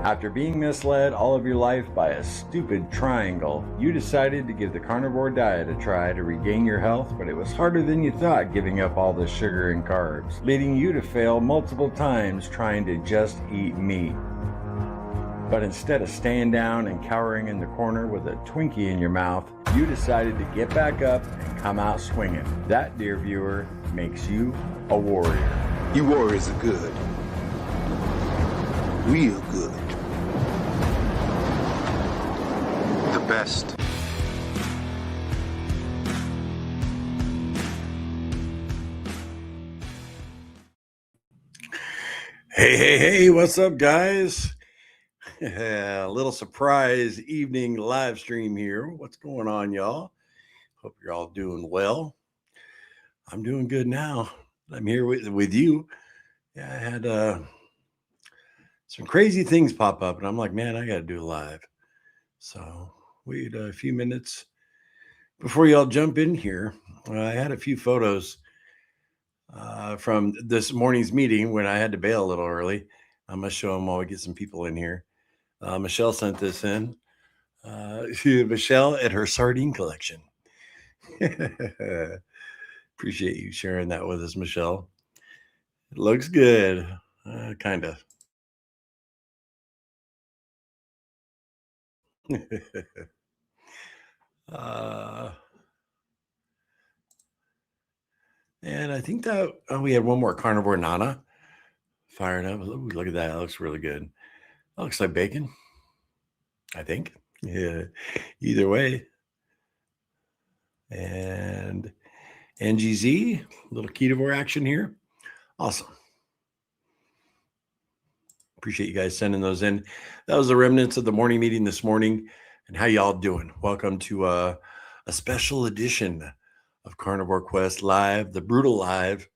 After being misled all of your life by a stupid triangle, you decided to give the carnivore diet a try to regain your health, but it was harder than you thought giving up all the sugar and carbs, leading you to fail multiple times trying to just eat meat. But instead of staying down and cowering in the corner with a Twinkie in your mouth, you decided to get back up and come out swinging. That, dear viewer, makes you a warrior. You warriors are good. Real good. The best. Hey, what's up, guys? A little surprise evening live stream here. What's going on, y'all? Hope you're all doing well. I'm doing good now. I'm here with you. Yeah, I had some crazy things pop up, and I'm like, man, I got to do live. So wait a few minutes before y'all jump in here. I had a few photos from this morning's meeting when I had to bail a little early. I'm going to show them while we get some people in here. Michelle sent this in. Michelle and her sardine collection. Appreciate you sharing that with us, Michelle. It looks good. Kind of. And I think that we had one more carnivore nana firing up. Ooh, look at that. That looks really good. That looks like bacon, I think. Yeah. Either way. And NGZ, little ketovore action here. Awesome. Appreciate you guys sending those in. That was the remnants of the morning meeting this morning. And how y'all doing? Welcome to a special edition of Carnivore Quest Live, the Brutal Live.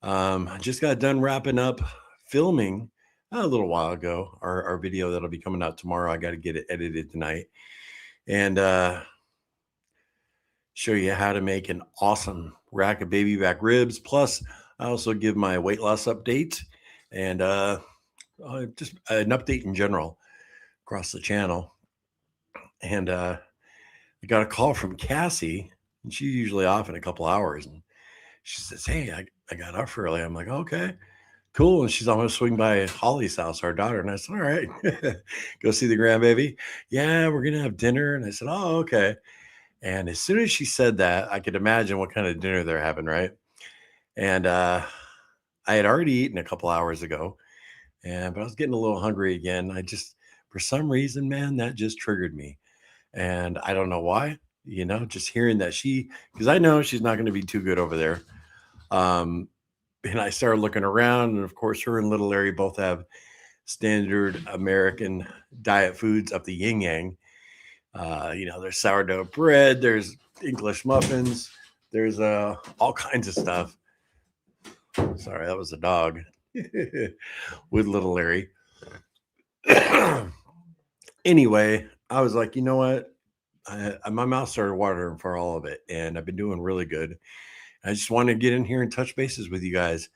I just got done wrapping up filming a little while ago, our video that'll be coming out tomorrow. I got to get it edited tonight and show you how to make an awesome rack of baby back ribs. Plus, I also give my weight loss update and just an update in general across the channel. And I got a call from Cassie, and she's usually off in a couple hours. And she says, hey, I got up early. I'm like, okay, cool. And she's almost swing by Holly's house, our daughter. And I said, all right, go see the grandbaby. Yeah, we're going to have dinner. And I said, oh, okay. And as soon as she said that, I could imagine what kind of dinner they're having, right? And I had already eaten a couple hours ago, but I was getting a little hungry again. For some reason, man, that just triggered me. And I don't know why, just hearing that because I know she's not going to be too good over there. And I started looking around, and of course, her and little Larry both have standard American diet foods up the yin yang. There's sourdough bread, there's English muffins, there's all kinds of stuff. Sorry, that was a dog with little Larry. Anyway, I was like, you know what? My mouth started watering for all of it, and I've been doing really good. I just wanted to get in here and touch bases with you guys.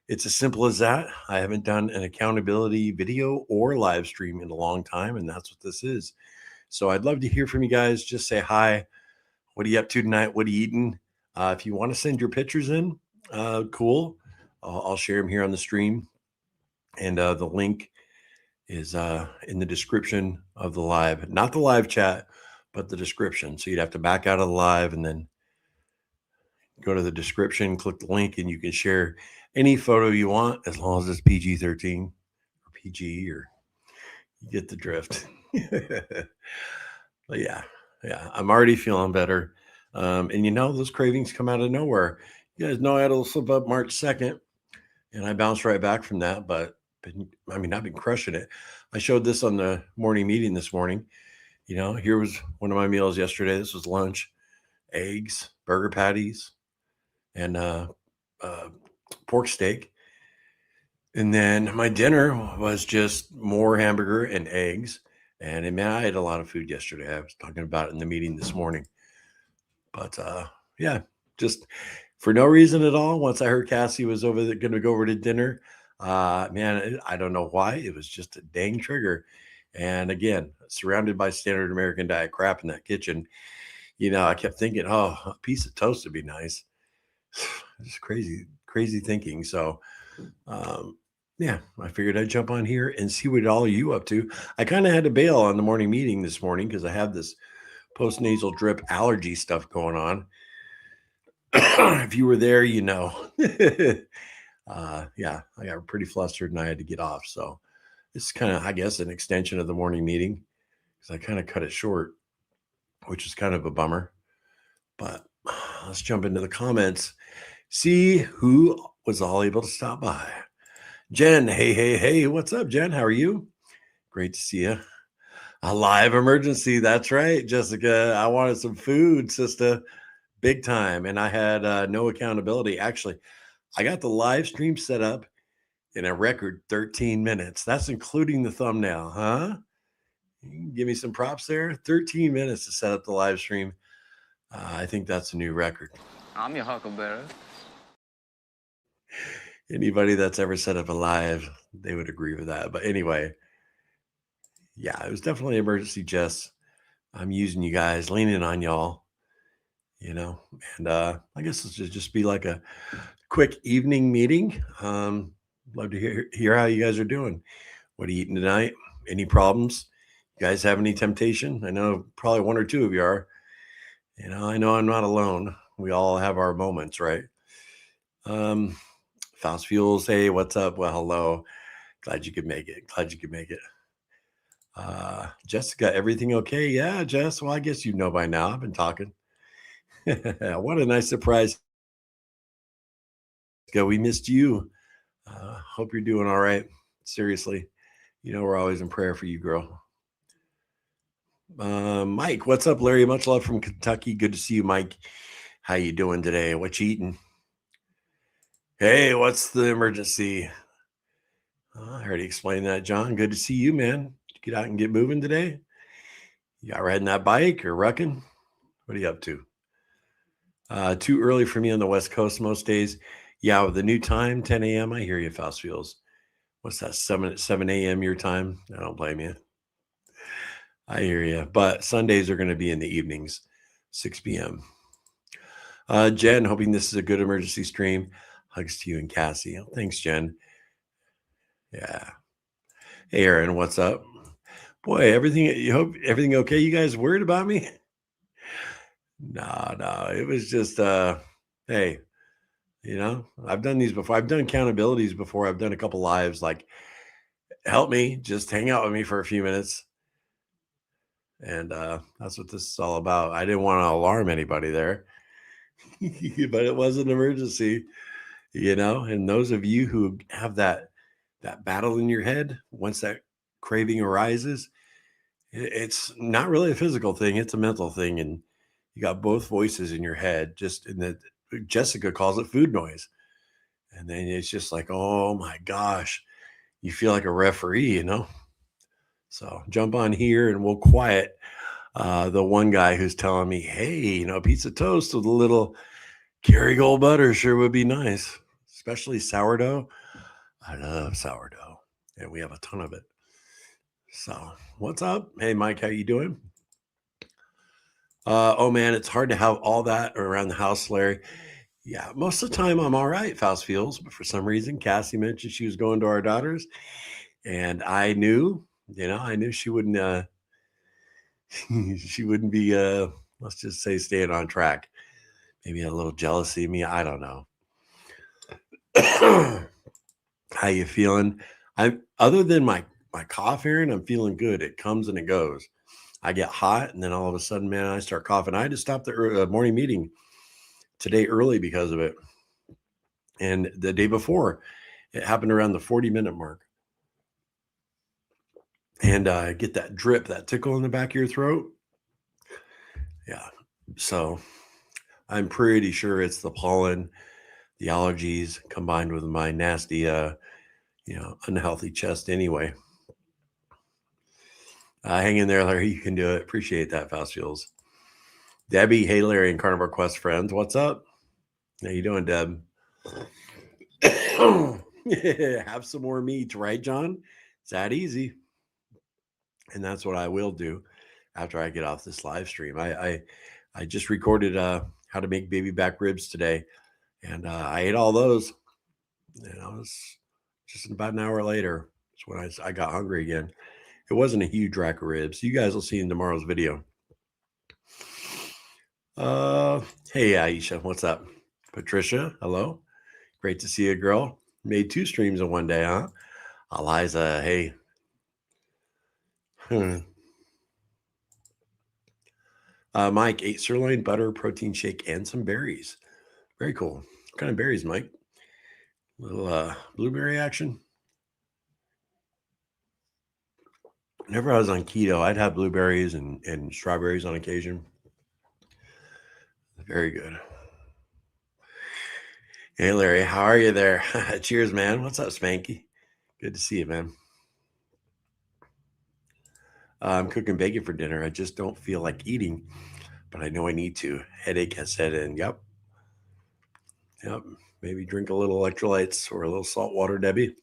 It's as simple as that. I haven't done an accountability video or live stream in a long time, and that's what this is. So I'd love to hear from you guys. Just say hi. What are you up to tonight? What are you eating? If you want to send your pictures in, cool. I'll share them here on the stream. And the link is in the description of the live. Not the live chat, but the description. So you'd have to back out of the live and then go to the description, click the link, and you can share any photo you want as long as it's PG-13 or PG, or you get the drift. But yeah, I'm already feeling better. And those cravings come out of nowhere. You guys know I had a little slip up March 2nd, and I bounced right back from that. But I've been crushing it. I showed this on the morning meeting this morning. Here was one of my meals yesterday. This was lunch: eggs, burger patties, and pork steak. And then my dinner was just more hamburger and eggs. And man, I ate a lot of food yesterday. I was talking about it in the meeting this morning. But just for no reason at all. Once I heard Cassie was going to go over to dinner, Man, I don't know why. It was just a dang trigger. And again, surrounded by standard American diet crap in that kitchen, I kept thinking, oh, a piece of toast would be nice. Just crazy, crazy thinking. So, yeah, I figured I'd jump on here and see what all you up to. I kind of had to bail on the morning meeting this morning because I have this post nasal drip allergy stuff going on. If you were there, yeah, I got pretty flustered and I had to get off. So it's kind of, I guess, an extension of the morning meeting because I kind of cut it short, which is kind of a bummer. But let's jump into the comments. See who was all able to stop by. Jen, hey, what's up, Jen? How are you? Great to see you. A live emergency. That's right, Jessica. I wanted some food, sister, big time. And I had no accountability. Actually, I got the live stream set up in a record 13 minutes. That's including the thumbnail, huh? You can give me some props there. 13 minutes to set up the live stream. I think that's a new record. I'm your huckleberry. Anybody that's ever set up a live, they would agree with that. But anyway, yeah, it was definitely an emergency, Jess. I'm using you guys, leaning on y'all, and I guess this should just be like a quick evening meeting. Love to hear how you guys are doing. What are you eating tonight? Any problems? You guys have any temptation? I know probably one or two of you are. I know I'm not alone. We all have our moments, right? Fast Fuels, hey, what's up? Well, hello. Glad you could make it. Jessica, everything okay? Yeah, Jess. Well, I guess you know by now. I've been talking. What a nice surprise. We missed you. Hope you're doing all right. Seriously, we're always in prayer for you, girl. Mike, what's up, Larry? Much love from Kentucky. Good to see you, Mike. How you doing today? What you eating? Hey, what's the emergency? I already explained that, John. Good to see you, man. Get out and get moving today. You out riding that bike or rucking? What are you up to? Too early for me on the West Coast most days. Yeah, with the new time, 10 a.m. I hear you, Fast Fuels. What's that, 7 a.m. your time? I don't blame you. I hear you. But Sundays are going to be in the evenings, 6 p.m. Jen, hoping this is a good emergency stream. Hugs to you and Cassie. Oh, thanks, Jen. Yeah. Hey, Aaron, what's up? Boy, you hope everything okay? You guys worried about me? No. It was just, hey, I've done these before. I've done accountabilities before. I've done a couple lives. Like, help me, just hang out with me for a few minutes. And that's what this is all about. I didn't want to alarm anybody there, but it was an emergency, and those of you who have that battle in your head, once that craving arises, it's not really a physical thing. It's a mental thing. And you got both voices in your head, just in the, Jessica calls it food noise. And then it's just like, oh my gosh, you feel like a referee, So jump on here and we'll quiet the one guy who's telling me, hey, pizza toast with a little Kerrygold butter sure would be nice, especially sourdough. I love sourdough, and we have a ton of it. So what's up? Hey, Mike, how you doing? Oh man, it's hard to have all that around the house, Larry. Yeah, most of the time I'm all right, Fast Feels, but for some reason, Cassie mentioned she was going to our daughters, and I knew she wouldn't, she wouldn't be, let's just say, staying on track. Maybe a little jealousy of me. I don't know. How you feeling? Other than my cough, Aaron, I'm feeling good. It comes and it goes. I get hot, and then all of a sudden, man, I start coughing. I had to stop the morning meeting today early because of it. And the day before, it happened around the 40-minute mark. And get that drip, that tickle in the back of your throat. Yeah. So I'm pretty sure it's the pollen, the allergies combined with my nasty, unhealthy chest anyway. Hang in there, Larry. You can do it. Appreciate that, Fast Fuels. Debbie, hey, Larry and Carnivore Quest friends. What's up? How you doing, Deb? Have some more meat, right, John? It's that easy. And that's what I will do after I get off this live stream. I just recorded how to make baby back ribs today, and I ate all those. And I was just about an hour later. It's when I got hungry again. It wasn't a huge rack of ribs. You guys will see in tomorrow's video. Hey Aisha, what's up? Patricia, hello. Great to see you, girl. Made 2 streams in one day, huh? Eliza, hey. Mike, ate sirloin, butter, protein shake, and some berries. Very cool. What kind of berries, Mike? Little blueberry action. Whenever I was on keto, I'd have blueberries and strawberries on occasion. Very good. Hey, Larry, how are you there? Cheers, man. What's up, Spanky? Good to see you, man. I'm cooking bacon for dinner. I just don't feel like eating, but I know I need to. Headache has set in. Yep. Maybe drink a little electrolytes or a little salt water, Debbie.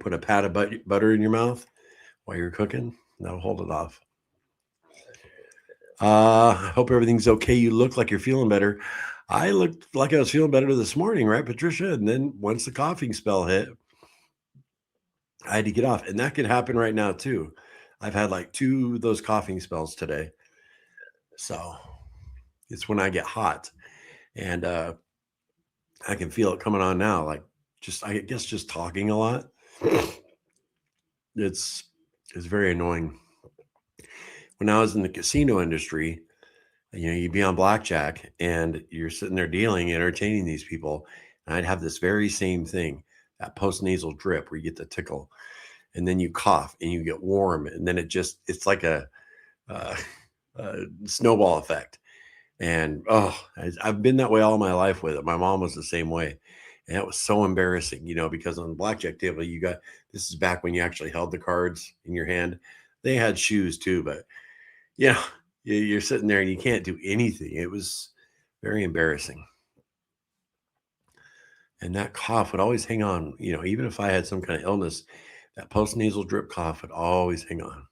Put a pat of butter in your mouth while you're cooking. That'll hold it off. I hope everything's okay. You look like you're feeling better. I looked like I was feeling better this morning, right, Patricia? And then once the coughing spell hit, I had to get off. And that could happen right now, too. I've had like 2 of those coughing spells today. So it's when I get hot. And I can feel it coming on now. Like I guess just talking a lot. It's very annoying. When I was in the casino industry, you'd be on blackjack and you're sitting there dealing, entertaining these people. And I'd have this very same thing, that post-nasal drip where you get the tickle and then you cough and you get warm. And then it's like a snowball effect. And I've been that way all my life with it. My mom was the same way. And it was so embarrassing, because on the blackjack table, this is back when you actually held the cards in your hand. They had shoes too, but you're sitting there and you can't do anything. It was very embarrassing. And that cough would always hang on, even if I had some kind of illness, that post-nasal drip cough would always hang on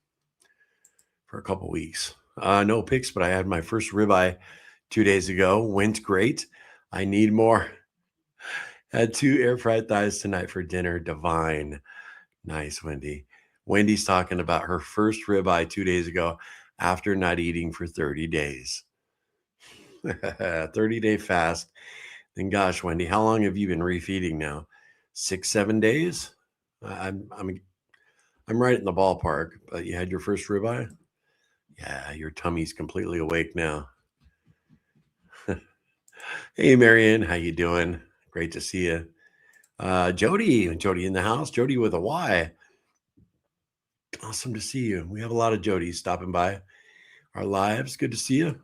for a couple weeks. No pics, but I had my first ribeye 2 days ago. Went great. I need more. Had 2 air fried thighs tonight for dinner. Divine. Nice, Wendy. Wendy's talking about her first ribeye 2 days ago after not eating for 30 days. 30-day fast. And gosh, Wendy, how long have you been refeeding now? 6, 7 days? I'm right in the ballpark, but you had your first ribeye? Yeah, your tummy's completely awake now. Hey, Marianne, how you doing? Great to see you. Jody in the house. Jody with a Y. Awesome to see you. We have a lot of Jodys stopping by our lives. Good to see you.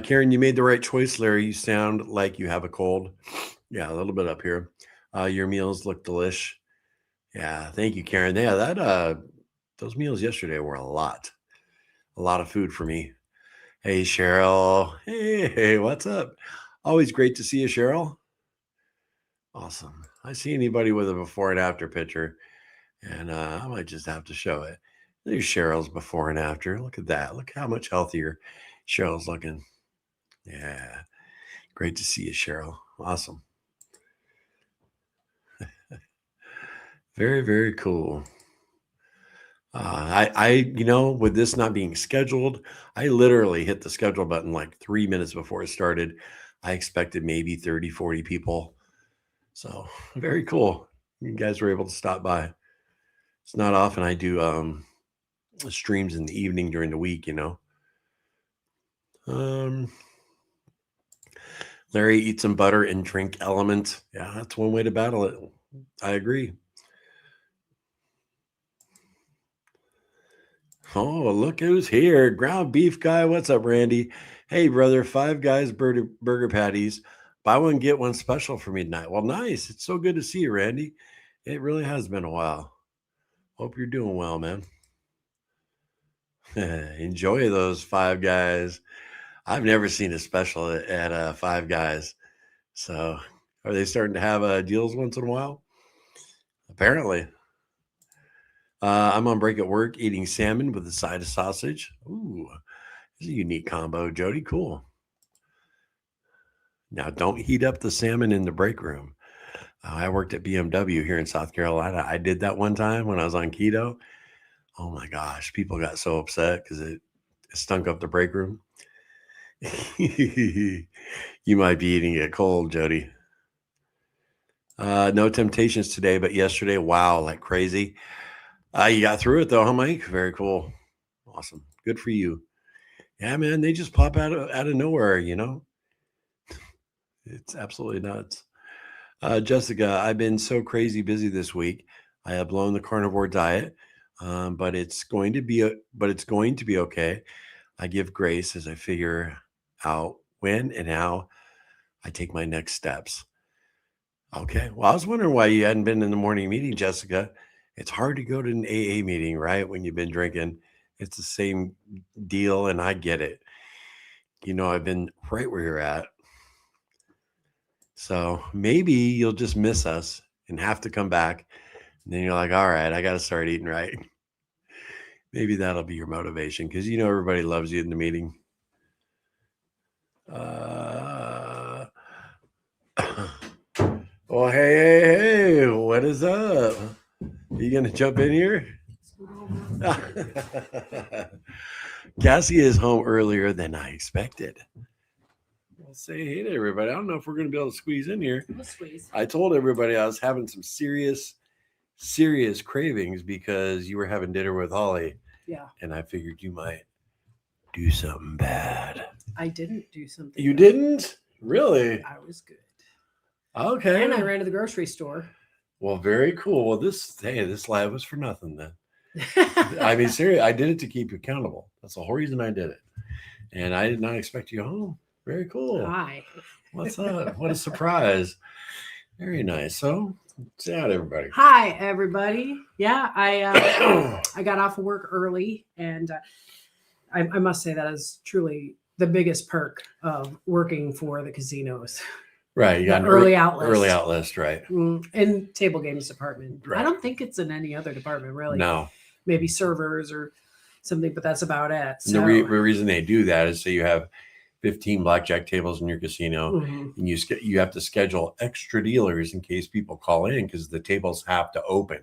Karen, you made the right choice, Larry. You sound like you have a cold. Yeah, a little bit up here. Your meals look delish. Yeah, thank you, Karen. Yeah, those meals yesterday were a lot of food for me. Hey, Cheryl. Hey, what's up? Always great to see you, Cheryl. Awesome. I see anybody with a before and after picture, and I might just have to show it. There's Cheryl's before and after. Look at that. Look how much healthier Cheryl's looking. Yeah. Great to see you, Cheryl. Awesome. Very, very cool. With this not being scheduled, I literally hit the schedule button like 3 minutes before it started. I expected maybe 30, 40 people. So very cool. You guys were able to stop by. It's not often I do streams in the evening during the week, Larry, eat some butter and drink Element. Yeah, that's one way to battle it. I agree. Oh, look who's here. Ground beef guy. What's up, Randy? Hey, brother. 5 Guys burger patties. Buy one, get one special for me tonight. Well, nice. It's so good to see you, Randy. It really has been a while. Hope you're doing well, man. Enjoy those 5 Guys. I've never seen a special at 5 Guys. So Are they starting to have deals once in a while? Apparently. I'm on break at work eating salmon with a side of sausage. Ooh, it's a unique combo, Jody. Cool. Now, don't heat up the salmon in the break room. I worked at BMW here in South Carolina. I did that one time when I was on keto. Oh my gosh, people got so upset because it stunk up the break room. You might be eating it cold, Jody. No temptations today, but yesterday, wow, like crazy. You got through it though, huh, Mike? Very cool. Awesome. Good for you. Yeah, man, they just pop out of nowhere, you know? It's absolutely nuts. Jessica, I've been so crazy busy this week. I have blown the carnivore diet, but it's going to be okay. I give grace as I figure out when and how I take my next steps. Okay. Well, I was wondering why you hadn't been in the morning meeting, Jessica. It's hard to go to an AA meeting, right? When you've been drinking, it's the same deal, and I get it. You know, I've been right where you're at. So maybe you'll just miss us and have to come back. And then you're like, all right, I got to start eating right. Maybe that'll be your motivation because you know everybody loves you in the meeting. Well, hey, what is up? Are you going to jump in here? Cassie is home earlier than I expected. Well, say hey to everybody. I don't know if we're going to be able to squeeze in here. We'll squeeze. I told everybody I was having some serious cravings because you were having dinner with Holly. Yeah. And I figured you might do something bad. I didn't do something. You bad. didn't? Really? I was good. Okay. And I ran to the grocery store. Well, very cool. Well, this live was for nothing then. I mean, seriously, I did it to keep you accountable. That's the whole reason I did it. And I did not expect you home. Very cool. Hi. What's up? What a surprise. Very nice. So, say hi to everybody. Hi, everybody. Yeah, I got off of work early, and I must say that is truly the biggest perk of working for the casinos. Right. You got The an early out list. Early out list, right. In table games department. Right. I don't think it's in any other department, really. No. Maybe servers or something, but that's about it. So, the reason they do that is so you have 15 blackjack tables in your casino, and you have to schedule extra dealers in case people call in because the tables have to open.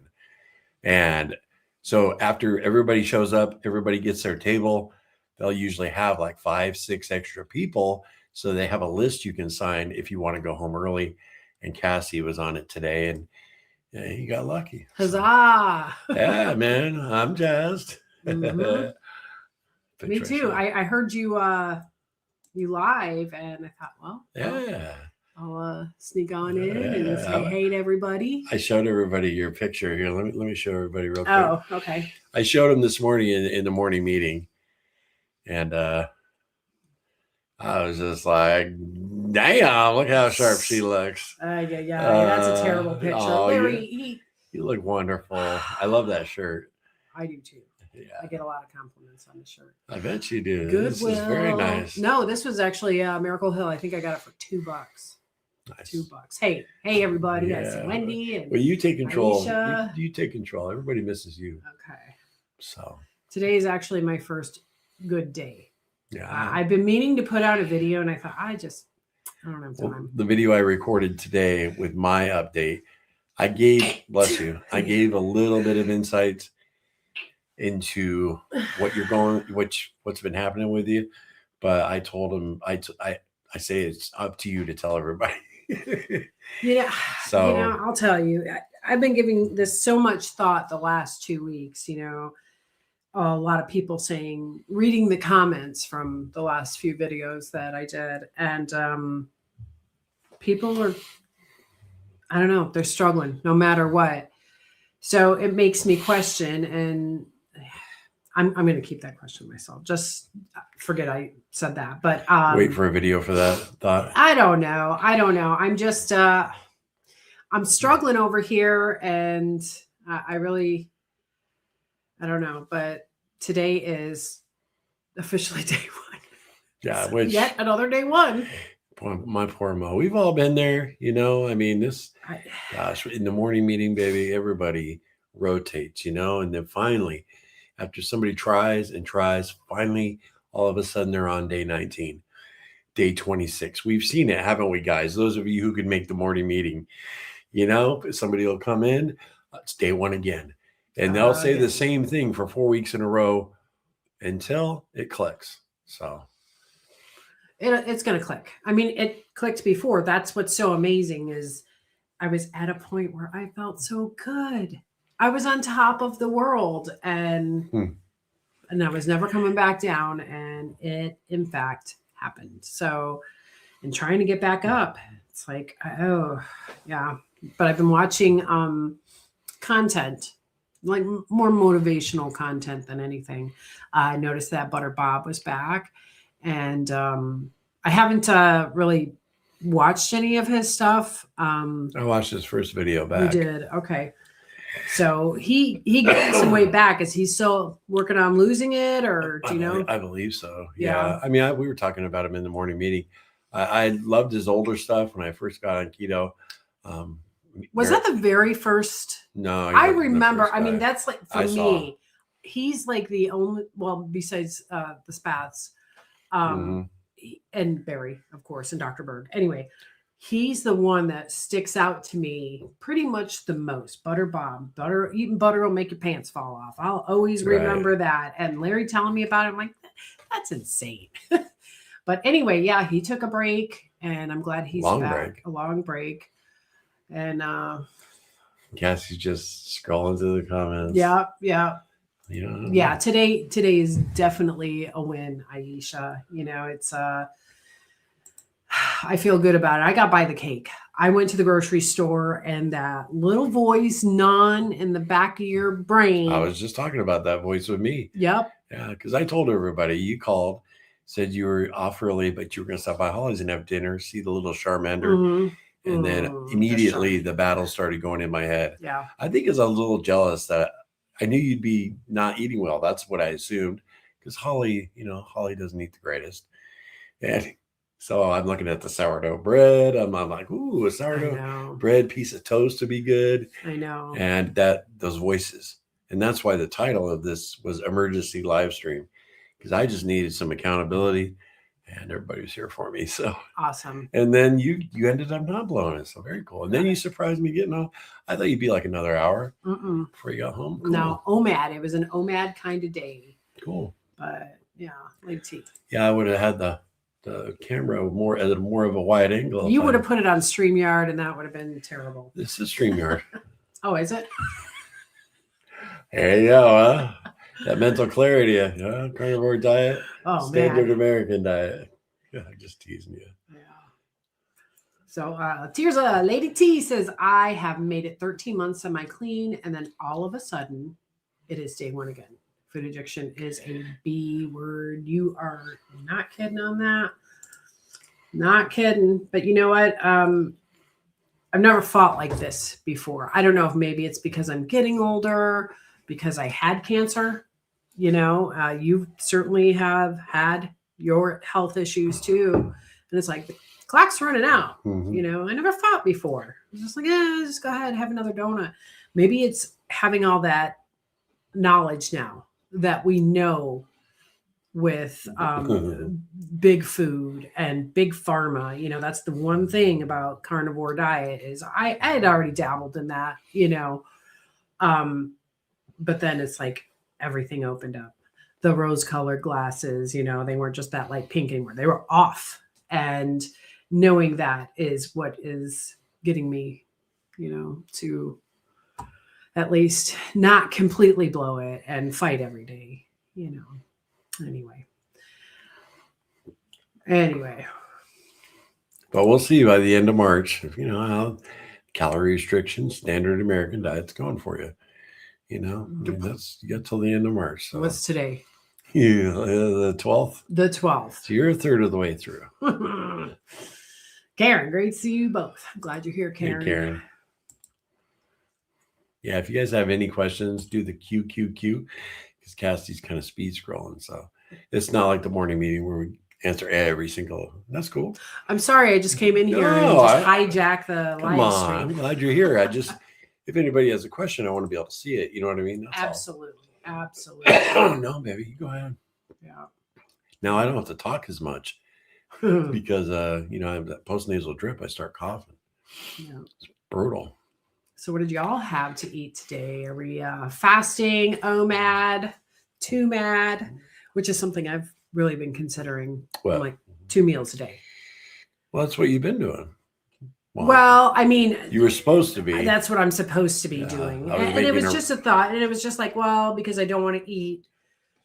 And so after everybody shows up, everybody gets their table, they'll usually have like 5-6 extra people. So they have a list you can sign if you want to go home early. And Cassie was on it today, and yeah, he got lucky. Huzzah! So, yeah, man, I'm jazzed. Me too. I heard you live, and I thought, well, yeah, I'll sneak on in and say hey to everybody. I showed everybody your picture here. Let me show everybody real quick. Oh, okay. I showed them this morning in the morning meeting, and I was just like, damn, look how sharp she looks. Yeah, that's a terrible picture. Oh, Larry, you look wonderful. I love that shirt. I do too. Yeah. I get a lot of compliments on the shirt. I bet you do. Goodwill. This is very nice. No, this was actually Miracle Hill. I think I got it for $2. Nice. $2. Hey, everybody. Yeah. I see Wendy and well, you take control. Aisha. You take control. Everybody misses you. Okay. So today is actually my first good day. Yeah. I've been meaning to put out a video, and I thought I don't have time. Well, the video I recorded today with my update, I gave, bless you, I gave a little bit of insight into what you're going, what's been happening with you. But I told him, I say it's up to you to tell everybody. So I'll tell you, I've been giving this so much thought the last 2 weeks. A lot of people reading the comments from the last few videos that I did, and people are, I don't know, they're struggling no matter what. So it makes me question, and I'm going to keep that question myself. Just forget I said that. But wait for a video for that thought. I don't know. I'm just I'm struggling over here, and I don't know. But today is officially day one. Yeah, yet another day one. My poor Mo. We've all been there, you know. I mean, gosh, in the morning meeting, baby, everybody rotates, you know, and then finally, after somebody tries and tries, finally, all of a sudden they're on day 19, day 26. We've seen it, haven't we, guys? Those of you who can make the morning meeting, you know, somebody will come in, it's day 1 again, and they'll say the same thing for 4 weeks in a row until it clicks. So it's going to click. I mean, it clicked before. That's what's so amazing is I was at a point where I felt so good. I was on top of the world and I was never coming back down. And it, in fact, happened. So, and trying to get back up, it's like, oh, yeah. But I've been watching content, like more motivational content than anything. I noticed that Butter Bob was back. And I haven't really watched any of his stuff. I watched his first video back. You did? Okay. So he gained some weight back. Is he still working on losing it, or do you know? I believe so. Yeah. I mean, we were talking about him in the morning meeting. I loved his older stuff when I first got on keto. Was that the very first? No, I remember. I mean, that's like for me. He's like the only. Well, besides the Spats, and Barry, of course, and Dr. Berg. Anyway. He's the one that sticks out to me pretty much the most. Butter Bob. Eating butter will make your pants fall off. I'll always remember that. And Larry telling me about it, I'm like, that's insane. But anyway, yeah, he took a break, and I'm glad he's back. A long break. And Cassie's just scrolling through the comments. Yeah. Yeah. Yeah, today is definitely a win, Aisha. You know, it's I feel good about it. I got by the cake. I went to the grocery store, and that little voice gnawing in the back of your brain. I was just talking about that voice with me. Yep. Yeah, because I told everybody, you called, said you were off early, but you were going to stop by Holly's and have dinner, see the little Charmander. And then immediately the battle started going in my head. Yeah. I think it's a little jealous that I knew you'd be not eating well. That's what I assumed. Because Holly, you know, Holly doesn't eat the greatest. And so I'm looking at the sourdough bread. I'm like, ooh, a sourdough bread piece of toast to be good. I know. And those voices. And that's why the title of this was Emergency Live Stream. Because I just needed some accountability. And everybody was here for me. So awesome. And then you ended up not blowing it. So very cool. And then you surprised me getting off. I thought you'd be like another hour before you got home. Cool. No, OMAD. It was an OMAD kind of day. Cool. But yeah, like tea. Yeah, I would have had the camera more at more of a wide angle. You would have put it on StreamYard, and that would have been terrible. This is StreamYard. Oh, is it? There you go, huh? That mental clarity, carnivore diet, standard American diet. Yeah, I'm just teasing you. Yeah. So Tears Lady T says, I have made it 13 months semi-clean, and then all of a sudden, it is day 1 again. Food addiction is a B word. You are not kidding on that. Not kidding. But you know what? I've never fought like this before. I don't know if maybe it's because I'm getting older, because I had cancer. You know, you certainly have had your health issues too. And it's like, the clock's running out. You know, I never fought before. I was just like, just go ahead and have another donut. Maybe it's having all that knowledge now that we know with big food and big pharma. You know, that's the one thing about carnivore diet is I had already dabbled in that, you know. But then it's like everything opened up. The rose-colored glasses, you know, they weren't just that light pink anymore. They were off. And knowing that is what is getting me, you know, to at least not completely blow it and fight every day, you know. Anyway. But we'll see by the end of March, you know, how calorie restrictions, standard American diet's going for you. You know, I mean, you got till the end of March. So. What's today? Yeah, the 12th. The 12th. So you're a third of the way through. Karen, great to see you both. I'm glad you're here, Karen. Hey, Karen. Yeah, if you guys have any questions, do the QQQ because Cassie's kind of speed scrolling. So it's not like the morning meeting where we answer every single. That's cool. I'm sorry, I just came in here and No, just hijacked the Come live on, I'm stream. glad you're here. If anybody has a question, I want to be able to see it. You know what I mean? That's Absolutely. Absolutely. all. No, baby, you go ahead. Yeah. Now I don't have to talk as much because I have that postnasal drip. I start coughing. Yeah. It's brutal. So what did y'all have to eat today? Are we fasting, OMAD, TwoMAD, which is something I've really been considering. Well, like 2 meals a day. Well, that's what you've been doing. Well, I mean, you were supposed to be. That's what I'm supposed to be doing. And it was just a thought. And it was just like, well, because I don't want to eat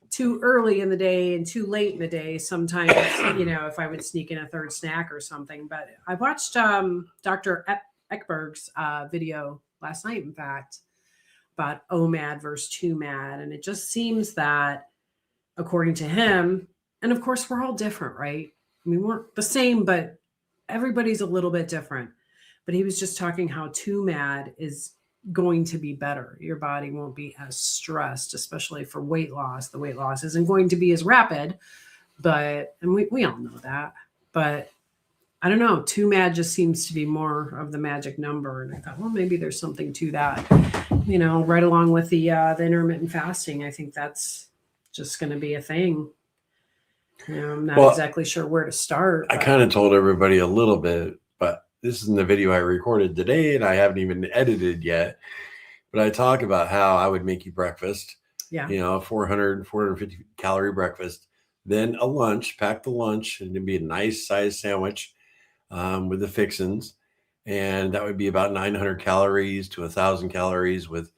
too early in the day and too late in the day. Sometimes, if I would sneak in a third snack or something. But I watched Dr. Ekberg's video last night, in fact, about OMAD versus TwoMAD. And it just seems that, according to him, and of course, we're all different, right? I mean, we're the same, but everybody's a little bit different. But he was just talking how TwoMAD is going to be better. Your body won't be as stressed, especially for weight loss. The weight loss isn't going to be as rapid, and we all know that. But I don't know. TwoMAD just seems to be more of the magic number. And I thought, well, maybe there's something to that, right along with the intermittent fasting. I think that's just going to be a thing. I'm not exactly sure where to start. I kind of told everybody a little bit, but this is in the video I recorded today and I haven't even edited yet. But I talk about how I would make you breakfast. Yeah. 450 calorie breakfast. Then a lunch, pack the lunch, and it'd be a nice size sandwich with the fixins. And that would be about 900 calories to 1,000 calories with,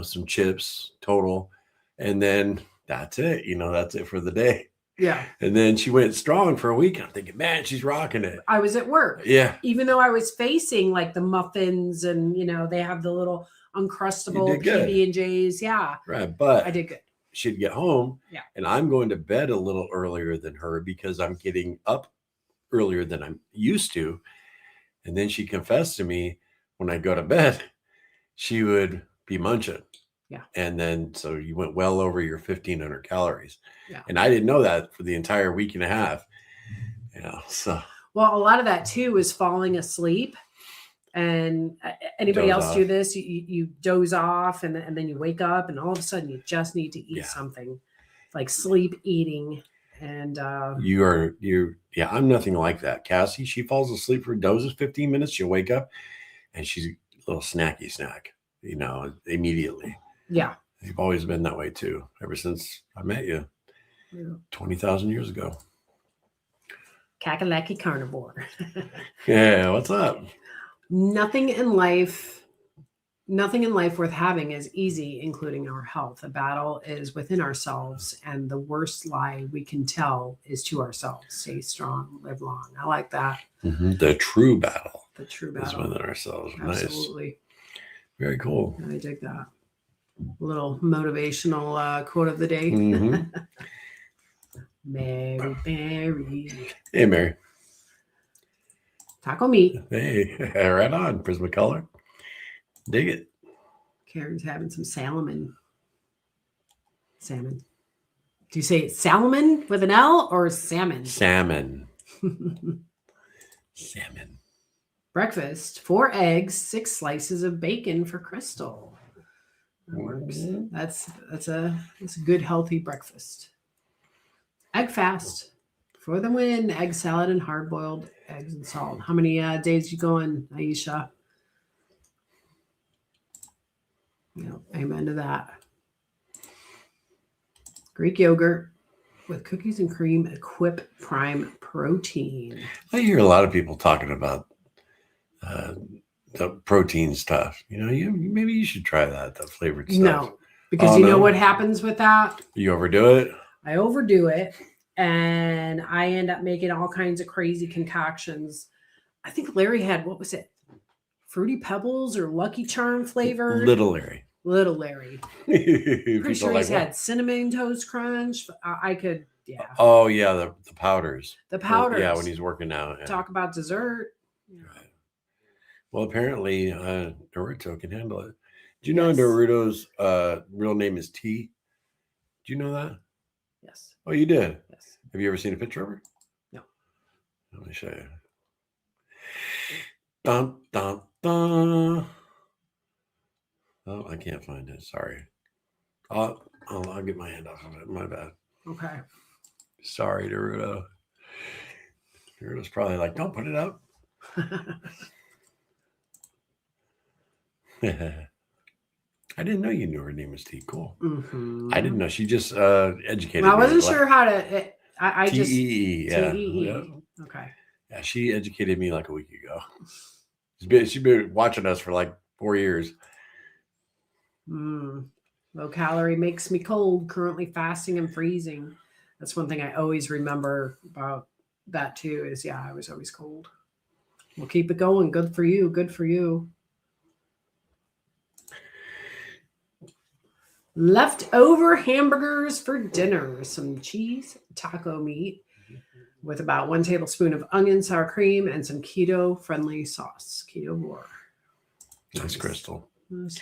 some chips total. And then that's it. That's it for the day. Yeah. And then she went strong for a week. I'm thinking, man, she's rocking it. I was at work. Yeah. Even though I was facing like the muffins and, they have the little Uncrustable PB&Js. Yeah. Right. But I did good. She'd get home. Yeah. And I'm going to bed a little earlier than her because I'm getting up earlier than I'm used to. And then she confessed to me when I go to bed, she would be munching. Yeah. And then, so you went well over your 1,500 calories. Yeah. And I didn't know that for the entire week and a half. So. Well, a lot of that too is falling asleep. And anybody else do this? You doze off and then you wake up and all of a sudden you just need to eat something like sleep eating. And I'm nothing like that. Cassie, she falls asleep for dozes 15 minutes. She'll wake up and she's a little snacky snack, immediately. Yeah. You've always been that way too, ever since I met you 20,000 years ago. Kakalaki carnivore. Yeah. What's up? Nothing in life worth having is easy, including our health. The battle is within ourselves, and the worst lie we can tell is to ourselves. Stay strong, live long. I like that. Mm-hmm. The true battle. The true battle is within ourselves. Absolutely. Nice. Very cool. I dig that. A little motivational quote of the day. Mm-hmm. Mary. Hey, Mary. Taco meat. Hey, right on. Prismacolor. Dig it. Karen's having some salmon. Salmon. Do you say it's salmon with an L or salmon? Salmon. Salmon. Breakfast: 4 eggs, 6 slices of bacon for Crystal. That works. That's a good healthy breakfast. Egg fast for the win. Egg salad and hard boiled eggs and salt. How many days you going, Aisha? Amen to that. Greek yogurt with cookies and cream. Equip Prime Protein. I hear a lot of people talking about the protein stuff. Maybe you should try that flavored stuff. No, because know what happens with that? You overdo it? I overdo it, and I end up making all kinds of crazy concoctions. I think Larry had, what was it? Fruity Pebbles or Lucky Charm flavored? Little Larry. Pretty sure he's had Cinnamon Toast Crunch. I could, yeah. Oh, yeah, the powders. The powders. Yeah, when he's working out. Yeah. Talk about dessert. Right. Well, apparently, Naruto can handle it. Do you know Naruto's real name is T? Do you know that? Yes. Oh, you did? Yes. Have you ever seen a picture of her? Let me show you. Dun, dun, dun. Oh, I can't find it. Sorry. I'll get my hand off of it. My bad. Okay. Sorry, Derudo. Derudo's probably like, don't put it up. I didn't know you knew her name was T. Cool. Mm-hmm. I didn't know. She just educated me. I wasn't sure how to. I just T-E-E. Yeah. T-E-E. Yeah. Okay. Yeah, she educated me like a week ago. She's been watching us for like 4 years. Low calorie makes me cold. Currently fasting and freezing. That's one thing I always remember about that too. Is I was always cold. We'll keep it going. Good for you. Good for you. Leftover hamburgers for dinner. Some cheese, taco meat with about 1 tablespoon of onion, sour cream, and some keto-friendly sauce. Keto-vor. Nice, Crystal. Nice.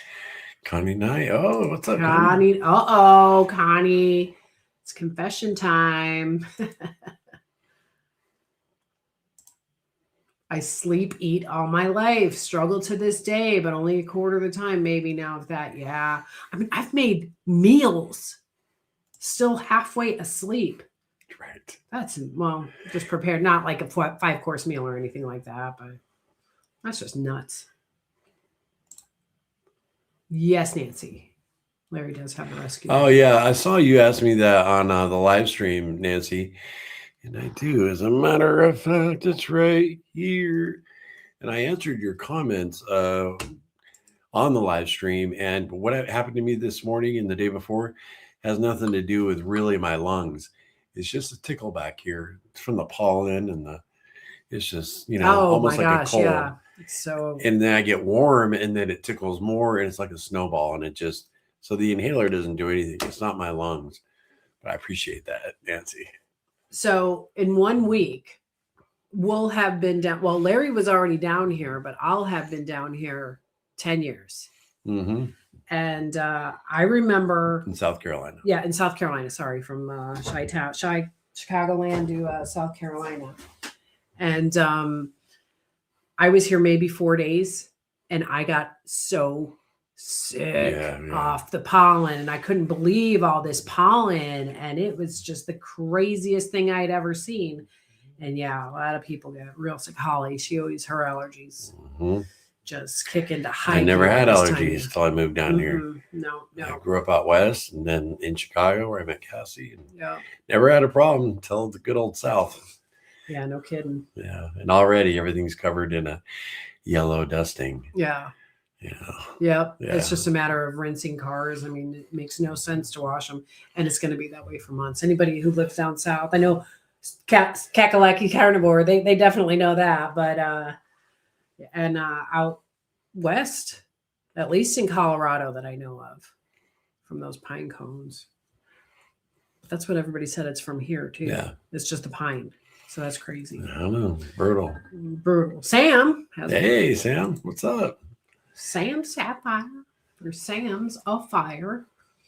Connie Knight. Oh, what's up, Connie? Uh-oh, Connie. It's confession time. I sleep, eat all my life. Struggle to this day, but only a quarter of the time, maybe now of that. Yeah. I mean, I've made meals still halfway asleep. Right. That's, well, just prepared. Not like a 5-course meal or anything like that, but that's just nuts. Yes, Nancy. Larry does have a rescue. Oh, yeah. I saw you ask me that on the live stream, Nancy. And I do. As a matter of fact, it's right here. And I answered your comments on the live stream. And what happened to me this morning and the day before has nothing to do with really my lungs. It's just a tickle back here. It's from the pollen and it's just, almost like a cold. Yeah. So, and then I get warm and then it tickles more and it's like a snowball. And it just, so the inhaler doesn't do anything. It's not my lungs. But I appreciate that, Nancy. So in 1 week, we'll have been down. Well, Larry was already down here, but I'll have been down here 10 years. Mm-hmm. And I remember in South Carolina. Yeah, in South Carolina. Sorry, from Chicagoland to South Carolina. And I was here maybe 4 days, and I got so sick off the pollen, and I couldn't believe all this pollen, and it was just the craziest thing I'd ever seen. And a lot of people get real sick. Holly, she always, her allergies just kick into high. I never had allergies until I moved down here. No. I grew up out west and then in Chicago where I met Cassie. And never had a problem until the good old South. Yeah, no kidding. Yeah, and already everything's covered in a yellow dusting. Yeah. It's just a matter of rinsing cars. I mean, it makes no sense to wash them, and it's going to be that way for months. Anybody who lives down south, I know Kakalaki Carnivore, they definitely know that, but out west, at least in Colorado that I know of, from those pine cones. That's what everybody said. It's from here too. Yeah, it's just the pine. So that's crazy. I don't know. Brutal. Sam. Sam. What's up? Sam Sapphire. Or Sam's a fire.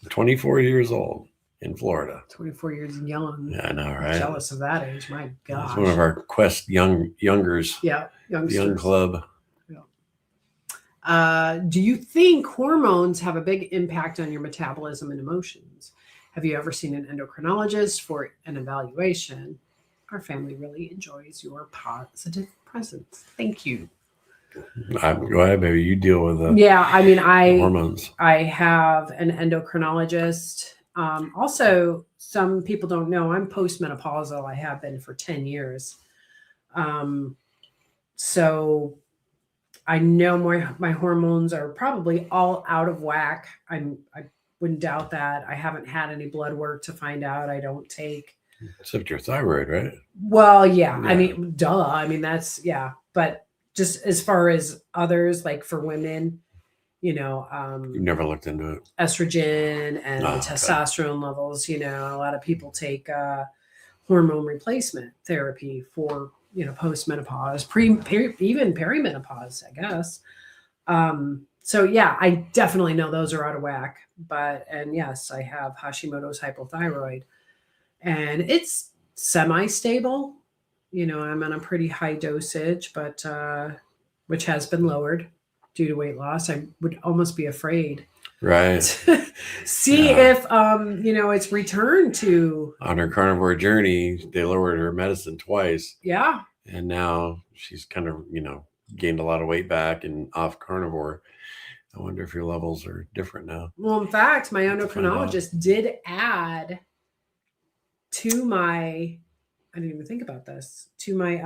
24 years old in Florida. 24 years young. Yeah, I know, right? I'm jealous of that age. My gosh. It's one of our Quest youngers. Yeah. Young club. Yeah. Do you think hormones have a big impact on your metabolism and emotions? Have you ever seen an endocrinologist for an evaluation? Our family really enjoys your positive presence. Thank you. Go ahead, baby. You deal with the hormones. I have an endocrinologist. Also, some people don't know I'm postmenopausal. I have been for 10 years. So I know my hormones are probably all out of whack. I wouldn't doubt that. I haven't had any blood work to find out. I don't take. Except your thyroid, right? Well, yeah. I mean, duh. I mean, that's, but just as far as others, like for women, you've never looked into it. Estrogen and the testosterone levels, a lot of people take hormone replacement therapy for, post-menopause, even perimenopause, I guess. So I definitely know those are out of whack, and yes, I have Hashimoto's hypothyroid, and it's semi-stable. I'm on a pretty high dosage, but which has been lowered due to weight loss. I would almost be afraid Right. to see if it's returned to. On her carnivore journey, they lowered her medicine twice. Yeah. And now she's kind of, gained a lot of weight back and off carnivore. I wonder if your levels are different now. Well, in fact, my Have to find out. endocrinologist did add to my, I didn't even think about this, to my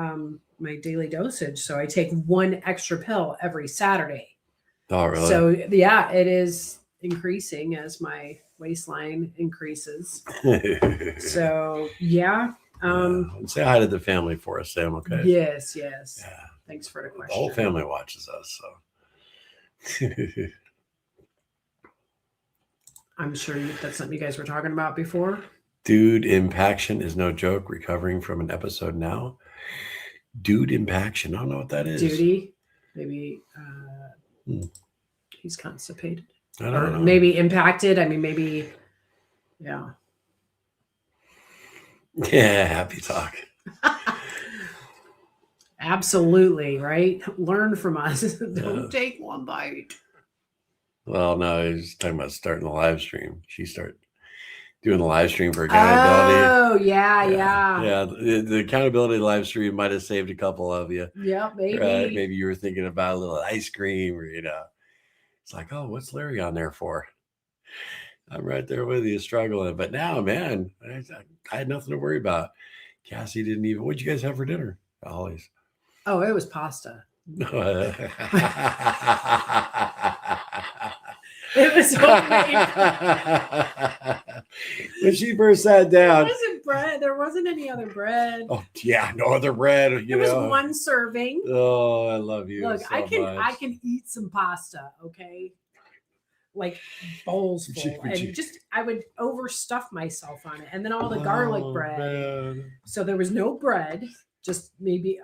my daily dosage. So I take one extra pill every Saturday. Oh, really? So yeah, it is increasing as my waistline increases. So yeah. Say hi to the family for us, Sam, okay? Yes. Yeah. Thanks for the The question. whole family watches us, so. I'm sure that's something you guys were talking about before. Dude Impaction is no joke. Recovering from an episode now. Dude Impaction. I don't know what that is. Duty. Maybe Hmm. he's constipated. I don't Or know. maybe impacted. I mean, maybe, yeah. Yeah, happy talk. Absolutely, right? Learn from us. Don't take one bite. Well, no, he's talking about starting the live stream. She started doing the live stream for accountability. Oh, yeah. Yeah, the accountability live stream might have saved a couple of you. Yeah, maybe. Right? Maybe you were thinking about a little ice cream or, it's like, oh, what's Larry on there for? I'm right there with you struggling. But now, man, I had nothing to worry about. Cassie didn't even, what'd you guys have for dinner? Always. Oh, it was pasta. It was homemade. When she first sat down. There wasn't bread. There wasn't any other bread. Oh yeah, no other bread. It was one serving. Oh, I love you. Look, so I much. can eat some pasta, okay? Like bowls full. And I would overstuff myself on it. And then all the garlic bread. Man. So there was no bread, just maybe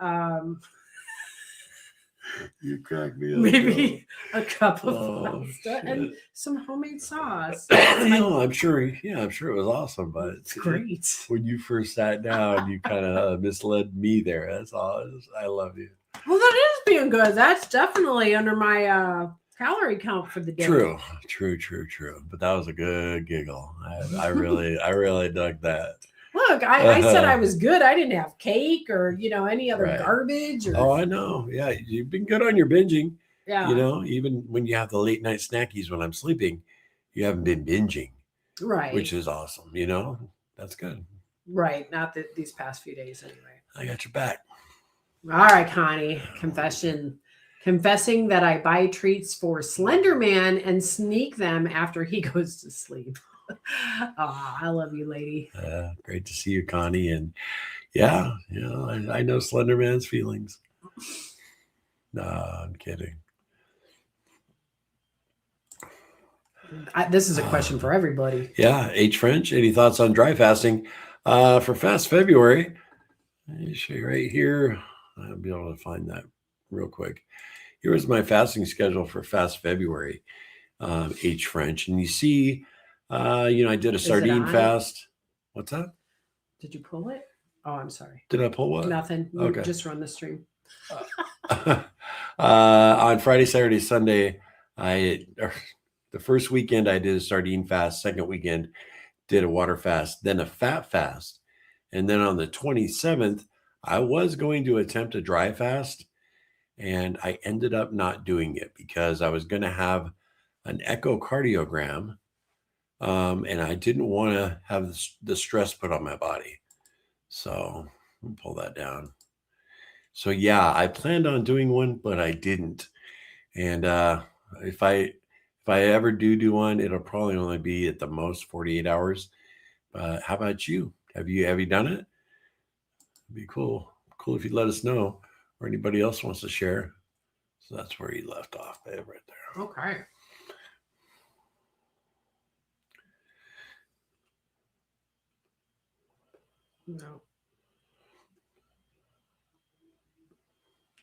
You cracked me up. maybe a cup of Oh, pasta and shit. some homemade sauce. No, I'm sure it was awesome, but It's great. when you first sat down, you kind of misled me there. That's all. I love you. Well, that is being good. That's definitely under my calorie count for the day. True. But that was a good giggle. I really dug that. Look, I said I was good. I didn't have cake or any other Right. garbage. Oh, I know. Yeah, you've been good on your binging. Yeah. Even when you have the late night snackies when I'm sleeping, you haven't been binging, Right. which is awesome. That's good. Right. Not these past few days, anyway. I got your back. All right, Connie. Confessing that I buy treats for Slender Man and sneak them after he goes to sleep. Oh, I love you, lady. Great to see you, Connie. And yeah, I know Slender Man's feelings. No, I'm kidding. This is a question for everybody. Yeah, H French. Any thoughts on dry fasting for Fast February? Let me show you right here. I'll be able to find that real quick. Here is my fasting schedule for Fast February. H French, and you see, I did a sardine fast. What's that? Did you pull it? Oh, I'm sorry. Did I pull what? Nothing. Okay. Just run the stream. On Friday, Saturday, Sunday, the first weekend I did a sardine fast. Second weekend, did a water fast, then a fat fast. And then on the 27th, I was going to attempt a dry fast, and I ended up not doing it because I was going to have an echocardiogram, and I didn't want to have the stress put on my body. So let me pull that down. So yeah, I planned on doing one, but I didn't. And if I ever do one, it'll probably only be at the most 48 hours. But how about you? Have you done it? It'd be cool if you'd let us know, or anybody else wants to share. So that's where you left off, babe, right there. Okay. No.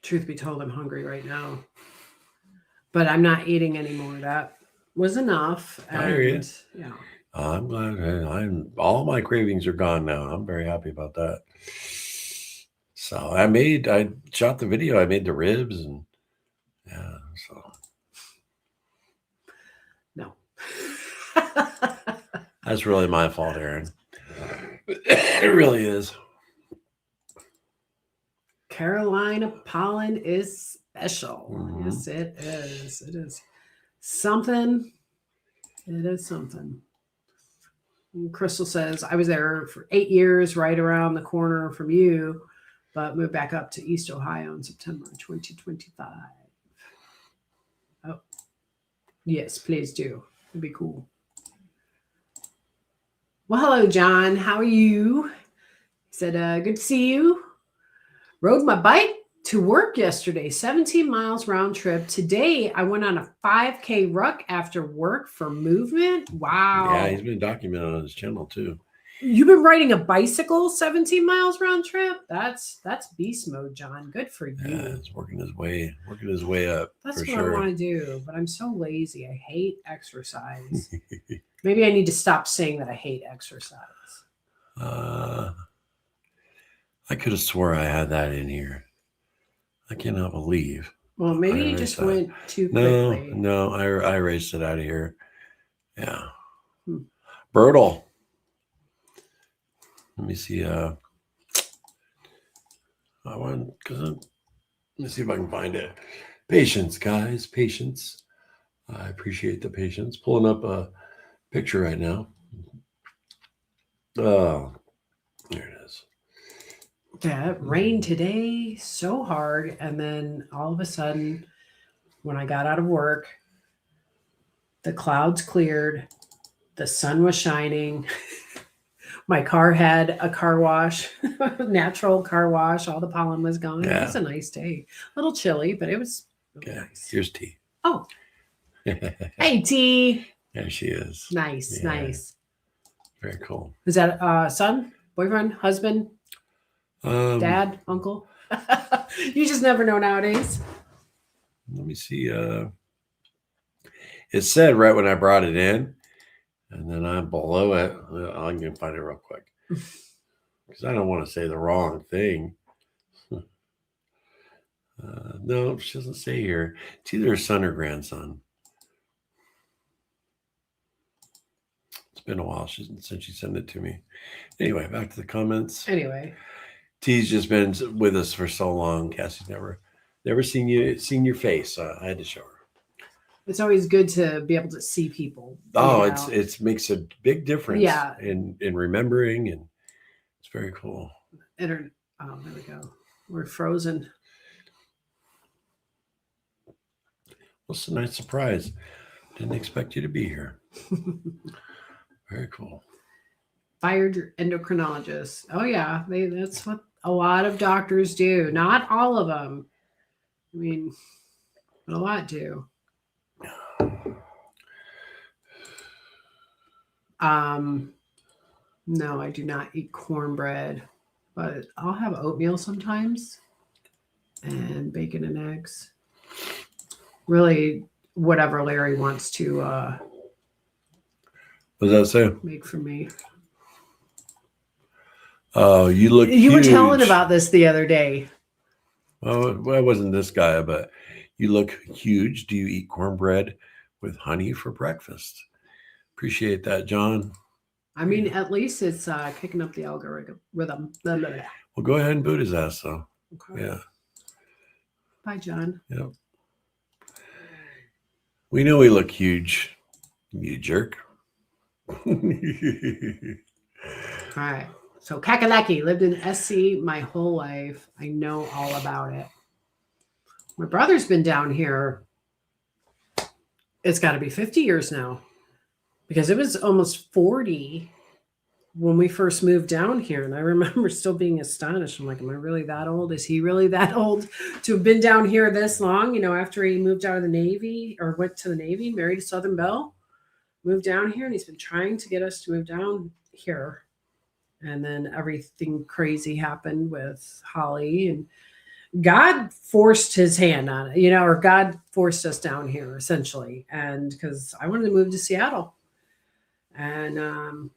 Truth be told, I'm hungry right now. But I'm not eating anymore. That was enough. I hear you. Yeah. I'm glad. All my cravings are gone now. I'm very happy about that. So I shot the video. I made the ribs and yeah. So No. that's really my fault, Aaron. It really is. Carolina pollen is special. Mhm. Yes, it is. It is something. It is something. And Crystal says, I was there for 8 years, right around the corner from you, but moved back up to East Ohio in September 2025. Oh, yes, please do. It'd be cool. Well, hello, John. How are you? He said, good to see you. Rode my bike to work yesterday, 17 miles round trip. Today, I went on a 5K ruck after work for movement. Wow. Yeah, he's been documented on his channel too. You've been riding a bicycle 17 miles round trip? That's beast mode, John. Good for you. Yeah, he's working his way up. That's for what sure. I want to do, but I'm so lazy. I hate exercise. Maybe I need to stop saying that I hate exercise. I could have swore I had that in here. I cannot believe. Well, maybe you just went too No, quickly. no, I erased it out of here. Yeah. Hmm. Bertle. Let me see. Let me see if I can find it. Patience, guys. Patience. I appreciate the patience. Pulling up a picture right now. Oh, there it is. Yeah, it rained today so hard. And then all of a sudden, when I got out of work, the clouds cleared, the sun was shining. My car had a car wash, natural car wash. All the pollen was gone. Yeah. It was a nice day. A little chilly, but it was really nice. Here's T. Oh. Hey, T. There she is. Nice, Yeah. nice. Very cool. Is that son, boyfriend, husband, dad, uncle? You just never know nowadays. Let me see. It said right when I brought it in, and then I'm below it. I'm going to find it real quick because I don't want to say the wrong thing. No, she doesn't say here. It's either her son or grandson. It's been a while since she sent it to me. Anyway, back to the comments. Anyway, T's just been with us for so long. Cassie's never seen your face. So I had to show her. it's always good to be able to see people. Oh, it makes a big difference. Yeah. in remembering, and it's very cool. Oh, there we go. We're frozen. Well, it's a nice surprise. Didn't expect you to be here. Very cool. Fired your endocrinologist. Oh yeah, that's what a lot of doctors do. Not all of them. I mean, but a lot do. No, I do not eat cornbread, but I'll have oatmeal sometimes and bacon and eggs. Really, whatever Larry wants to What does that say? make for me. Oh, you look You were telling huge. about this the other day. Well, it wasn't this guy, but you look huge. Do you eat cornbread with honey for breakfast? Appreciate that, John. I mean, at least it's kicking up the algorithm. Blah, blah, blah. Well, go ahead and boot his ass, though. Okay. Yeah. Bye, John. Yep. We know we look huge, you jerk. All right. So Kakalaki lived in SC my whole life. I know all about it. My brother's been down here. It's got to be 50 years now because it was almost 40 when we first moved down here. And I remember still being astonished. I'm like, am I really that old? Is he really that old to have been down here this long? You know, after he moved out of the Navy or went to the Navy, married a Southern Belle, moved down here, and he's been trying to get us to move down here. And then everything crazy happened with Holly, and God forced his hand on it, or God forced us down here essentially. And because I wanted to move to Seattle. And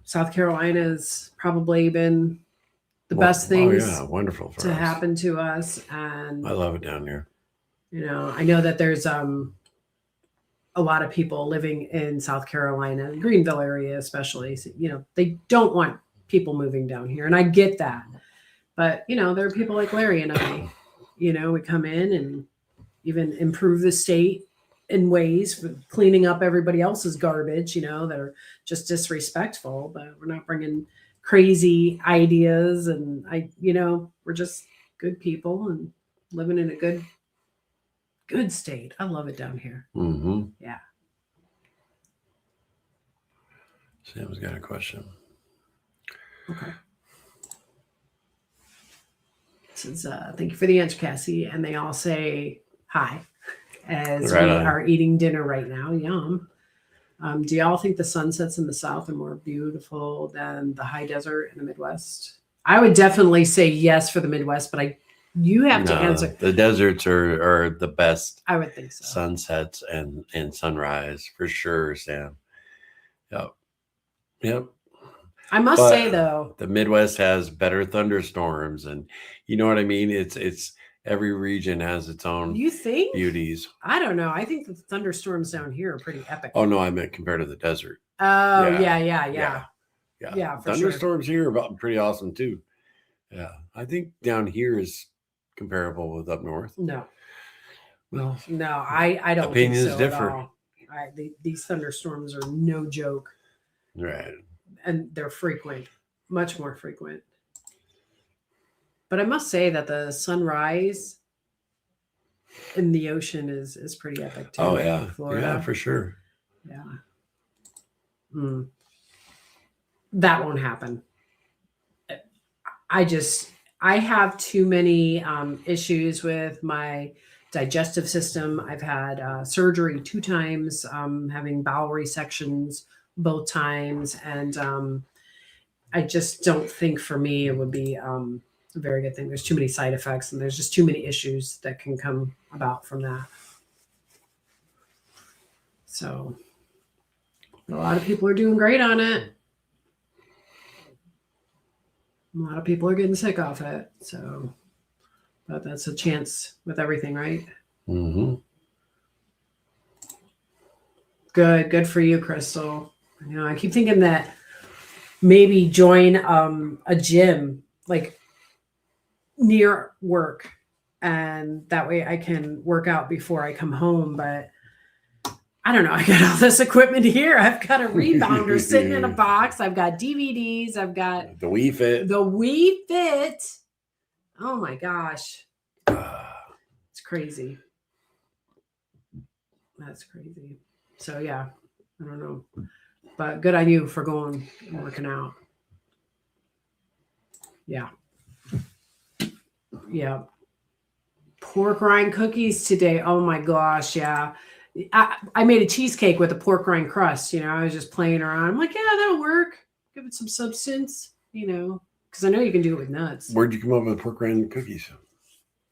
South Carolina's probably been the best things wonderful for to us. happen to us. And I love it down here. you know, I know that there's a lot of people living in South Carolina, Greenville area especially. So, you know, they don't want people moving down here, and I get that. But you know, there are people like Larry and I. You know, we come in and even improve the state in ways for cleaning up everybody else's garbage. You know, that are just disrespectful. But we're not bringing crazy ideas, and you know, we're just good people and living in a good state. I love it down here. Mm-hmm. Yeah. Sam's got a question. Okay. Says, thank you for the answer, Cassie. And they all say hi as Right we on. are eating dinner right now. Yum. Do y'all think the sunsets in the South are more beautiful than the high desert in the Midwest? I would definitely say yes for the Midwest, but you have to answer. The deserts are the best I would think so. sunsets and sunrise for sure, Sam. Yep. I must say though, the Midwest has better thunderstorms, and you know what I mean. It's every region has its own you think beauties. I don't know. I think the thunderstorms down here are pretty epic. Oh no, I meant compared to the desert. Oh Yeah. yeah. For Thunderstorms here are about pretty awesome too. Yeah, I think down here is comparable with up north. No. Well, No, I don't opinions think so differ. at all. These thunderstorms are no joke, right. and they're frequent, much more frequent. But I must say that the sunrise in the ocean is pretty epic too. Oh yeah, Florida. yeah, for sure. Yeah. That won't happen. I have too many issues with my digestive system. I've had surgery 2 times, having bowel resections both times. And I just don't think for me it would be a very good thing. There's too many side effects, and there's just too many issues that can come about from that. So a lot of people are doing great on it. A lot of people are getting sick off it. So, but that's a chance with everything, right? Mm-hmm. Good for you, Crystal. You know, I keep thinking that maybe join a gym like near work, and that way I can work out before I come home. But I don't know. I got all this equipment here. I've got a rebounder sitting in a box. I've got DVDs. I've got the Wii Fit. The Wii Fit. Oh my gosh. It's crazy. That's crazy. So yeah, I don't know. But good on you for going and working out. Yeah. Yeah. Pork rind cookies today. Oh my gosh, yeah. I made a cheesecake with a pork rind crust. You know, I was just playing around. I'm like, yeah, that'll work. Give it some substance, you know, because I know you can do it with nuts. Where'd you come up with pork rind cookies?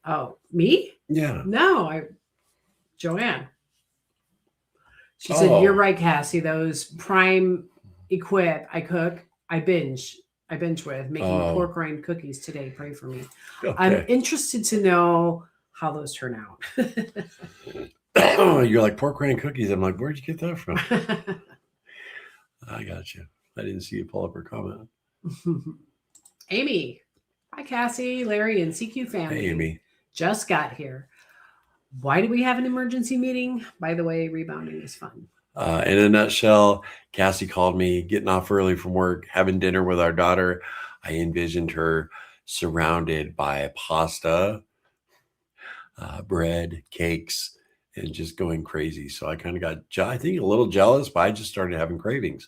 Oh, me? Yeah. No, Joanne. She said, you're right, Cassie. Those prime equip I cook, I binge with making pork rind cookies today. Pray for me. Okay. I'm interested to know how those turn out. You're like pork rind cookies. I'm like, where'd you get that from? I got you. I didn't see you pull up her comment. Amy. Hi, Cassie, Larry, and CQ family. Hey, Amy. Just got here. Why do we have an emergency meeting? By the way, rebounding is fun. In a nutshell, Cassie called me getting off early from work, having dinner with our daughter. I envisioned her surrounded by pasta, bread, cakes, and just going crazy. So I kind of got, I think, a little jealous, but I just started having cravings.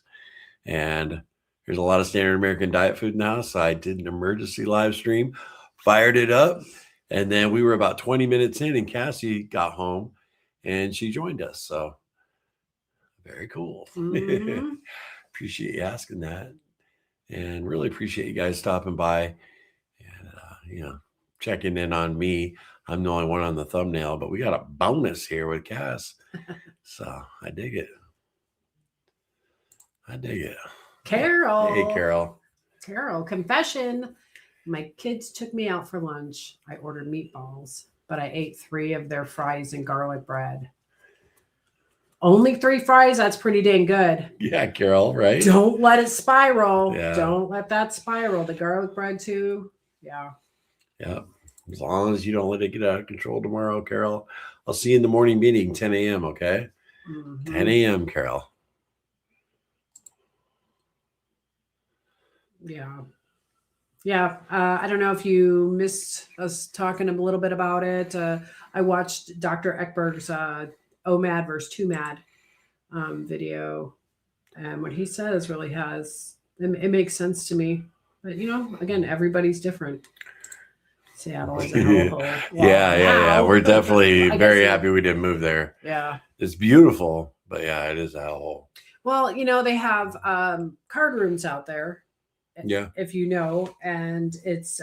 And there's a lot of standard American diet food in the house. So I did an emergency live stream, fired it up. And then we were about 20 minutes in and Cassie got home and she joined us. So very cool. Mm-hmm. Appreciate you asking that. And really appreciate you guys stopping by and, checking in on me. I'm the only one on the thumbnail, but we got a bonus here with Cass. So I dig it. Carol. Hey, Carol. Carol, confession. My kids took me out for lunch. I ordered meatballs, but I ate 3 of their fries and garlic bread. Only 3 fries. That's pretty dang good. Yeah, Carol, right? Don't let it spiral. Yeah. Don't let that spiral. The garlic bread too. Yeah. Yeah. As long as you don't let it get out of control tomorrow, Carol. I'll see you in the morning meeting, 10 a.m., okay? 10 a.m., Carol. Yeah. Yeah. I don't know if you missed us talking a little bit about it. I watched Dr. Ekberg's OMAD versus TwoMAD video. And what he says really it makes sense to me. But, again, everybody's different. Seattle is a hellhole. Well, yeah. We're definitely very happy we didn't move there. Yeah. It's beautiful, but yeah, it is a hellhole. Well, they have card rooms out there. Yeah. If you know, and it's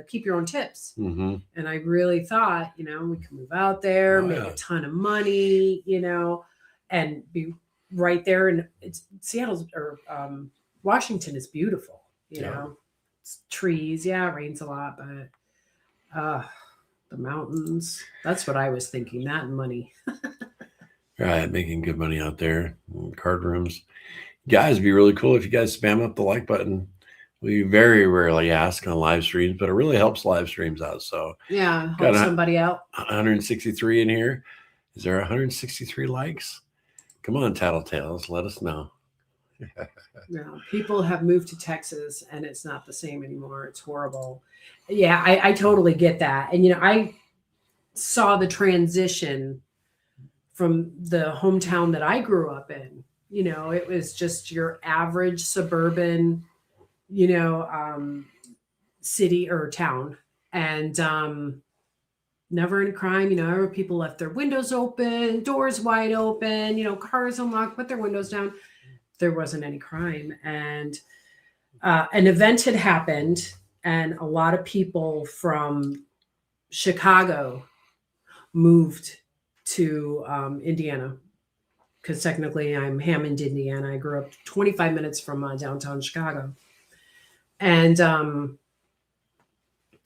keep your own tips. Mm-hmm. And I really thought, we could move out there, make a ton of money, and be right there. And it's Seattle's or Washington is beautiful, you know, it's trees. Yeah, it rains a lot, but the mountains. That's what I was thinking. That and money. Right, making good money out there. Card rooms. Guys, it'd be really cool if you guys spam up the like button. We very rarely ask on live streams, but it really helps live streams out. So yeah, help somebody out. 163 in here. Is there 163 likes? Come on, Tattletales, let us know. Yeah, people have moved to Texas and it's not the same anymore. It's horrible. Yeah, I totally get that. And I saw the transition from the hometown that I grew up in. It was just your average suburban city or town, and never any crime. People left their windows open, doors wide open, cars unlocked, put their windows down. There wasn't any crime. And an event had happened, and a lot of people from Chicago moved to Indiana, because technically I'm Hammond, Indiana. I grew up 25 minutes from downtown Chicago. And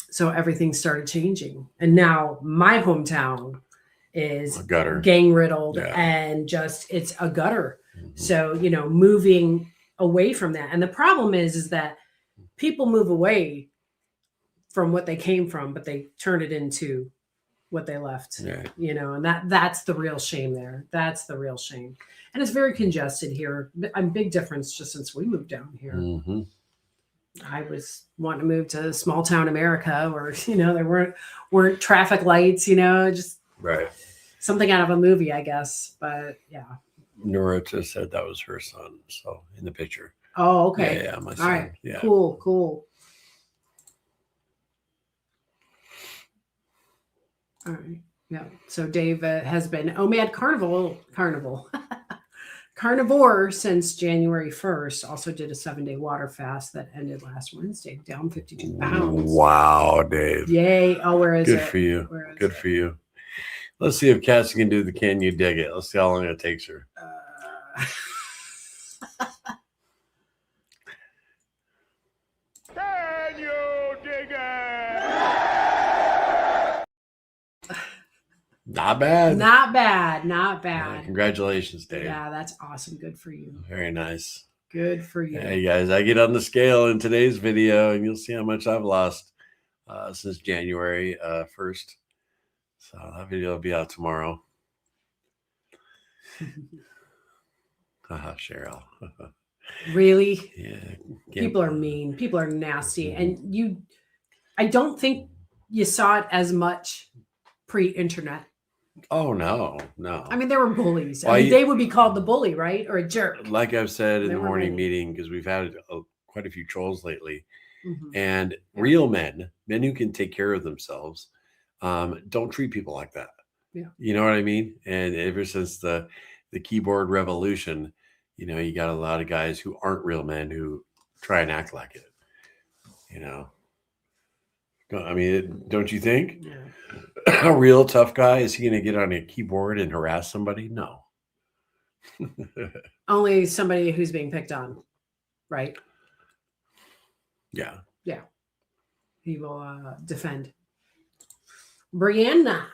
so everything started changing. And now my hometown is a gutter, gang riddled, and it's a gutter. Mm-hmm. So, moving away from that. And the problem is that people move away from what they came from, but they turn it into what they left, and that's the real shame there. That's the real shame. And it's very congested here. A big difference just since we moved down here. Mm-hmm. I was wanting to move to small town America where, there weren't traffic lights, just right. Something out of a movie, I guess. But yeah. Nora just said that was her son. So in the picture. Oh, okay. Yeah, my son. All right. Yeah. Cool. All right. Yeah. So Dave has been OMAD Carnivore since January 1st. Also did a 7-day water fast that ended last Wednesday, down 52 pounds. Wow, Dave. Yay. Oh, where is it? Good for you. Good for you. Let's see if Cassie can do the Can You Dig It? Let's see how long it takes her. Can you dig it? Not bad. Not bad. Congratulations, Dave. Yeah, that's awesome. Good for you. Very nice. Good for you. Hey, guys, I get on the scale in today's video, and you'll see how much I've lost since January 1st. So that video will be out tomorrow. Cheryl. Really? Yeah. People are mean. People are nasty. And I don't think you saw it as much pre-internet. Oh, no. I mean, there were bullies. They would be called the bully, right? Or a jerk. Like I've said in the morning meeting, because we've had quite a few trolls lately. Mm-hmm. And real men who can take care of themselves, don't treat people like that. Yeah. You know what I mean? And ever since the keyboard revolution, you got a lot of guys who aren't real men who try and act like it. I mean, don't you think? Yeah. A real tough guy, is he going to get on a keyboard and harass somebody? No. Only somebody who's being picked on, right? Yeah. Yeah. he will defend. Brianna,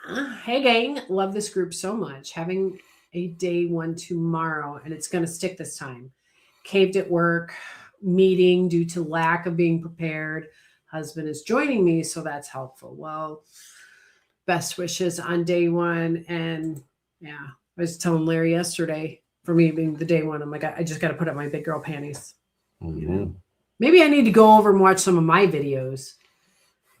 hey gang, love this group so much. Having a day one tomorrow, and it's going to stick this time. Caved at work, meeting due to lack of being prepared. Husband is joining me, so that's helpful. Well, best wishes on day one. And yeah, I was telling Larry yesterday, for me being the day one, I'm like, I just got to put up my big girl panties. Mm-hmm. You know? Maybe I need to go over and watch some of my videos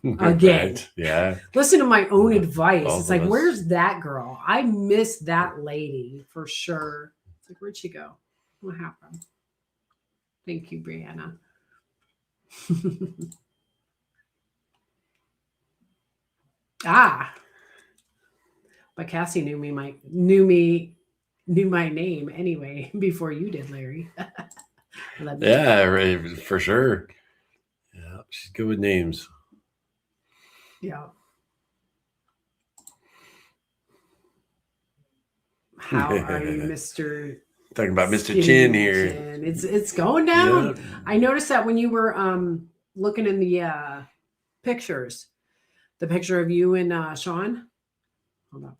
again. Right. Yeah. Listen to my own advice. Both It's of like, us. where's that girl? I miss that lady for sure. It's like, where'd she go? What happened? Thank you, Brianna. But Cassie knew my name anyway before you did, Larry. Yeah, right, for sure. Yeah, she's good with names. Yeah. How are you, Mr. Talking about Mr. Skinny Chin here. Chin? It's going down. Yeah. I noticed that when you were looking in the pictures, the picture of you and Sean. Hold up.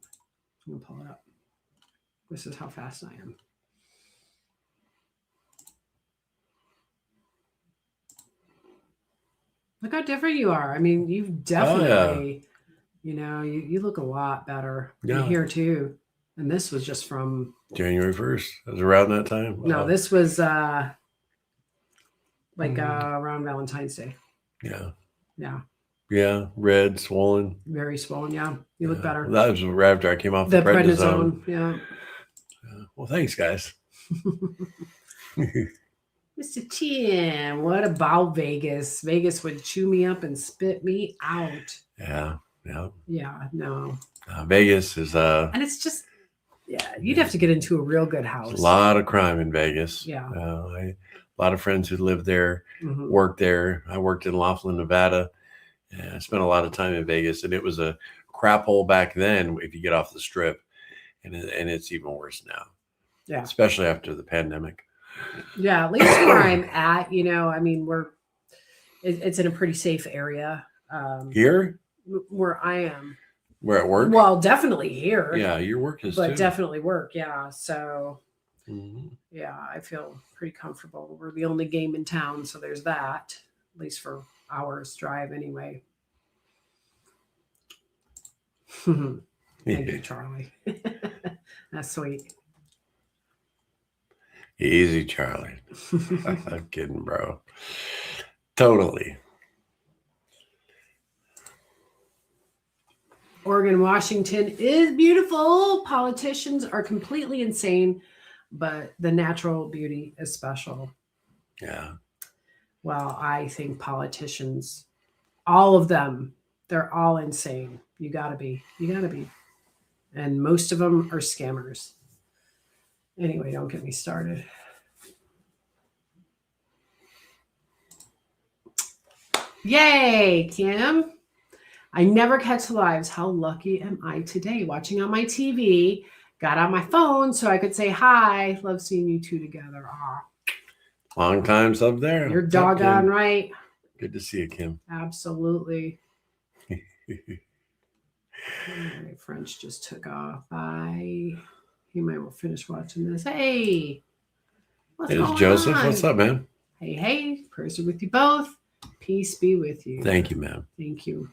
I'm gonna pull it up. This is how fast I am. Look how different you are. I mean, you've definitely, you look a lot better. Yeah. Here too. And this was just from January 1st. It was around that time. No, this was around Valentine's Day. Yeah. Yeah. Yeah. Red, swollen. Very swollen. Yeah. You look better. That was right after I came off The the prednisone. prednisone. Yeah. Well, thanks, guys. Mr. Chin, what about Vegas? Vegas would chew me up and spit me out. Yeah. Yeah. Yeah. No. Vegas is And it's just, you'd have to get into a real good house. a lot of crime in Vegas. Yeah. A lot of friends who lived there, Mhm. worked there. I worked in Laughlin, Nevada. And I spent a lot of time in Vegas, and it was a crap hole back then if you get off the strip. And it's even worse now. Yeah. Especially after the pandemic. Yeah. At least where I'm at, I mean, it's in a pretty safe area. Here? Where I am. We're at work? Well, definitely here. Yeah, your work is But too. definitely work. Yeah. So, Mhm. yeah, I feel pretty comfortable. We're the only game in town. So there's that, at least for hours drive anyway. Thank you, Charlie. That's sweet. Easy, Charlie. I'm kidding, bro. Totally. Oregon, Washington is beautiful. Politicians are completely insane, but the natural beauty is special. Yeah. Well, I think politicians, all of them, they're all insane. You gotta be. And most of them are scammers. Anyway, don't get me started. Yay, Kim. I never catch lives. How lucky am I today? Watching on my TV. Got on my phone so I could say hi. Love seeing you two together. Aw. Long time sub there. You're What's up, doggone Kim? right. Good to see you, Kim. Absolutely. My French just took off. Bye. He might well finish watching this. Hey. What's It's going Joseph. on? What's up, man? Hey. Prayers are with you both. Peace be with you. Thank you, man. Thank you.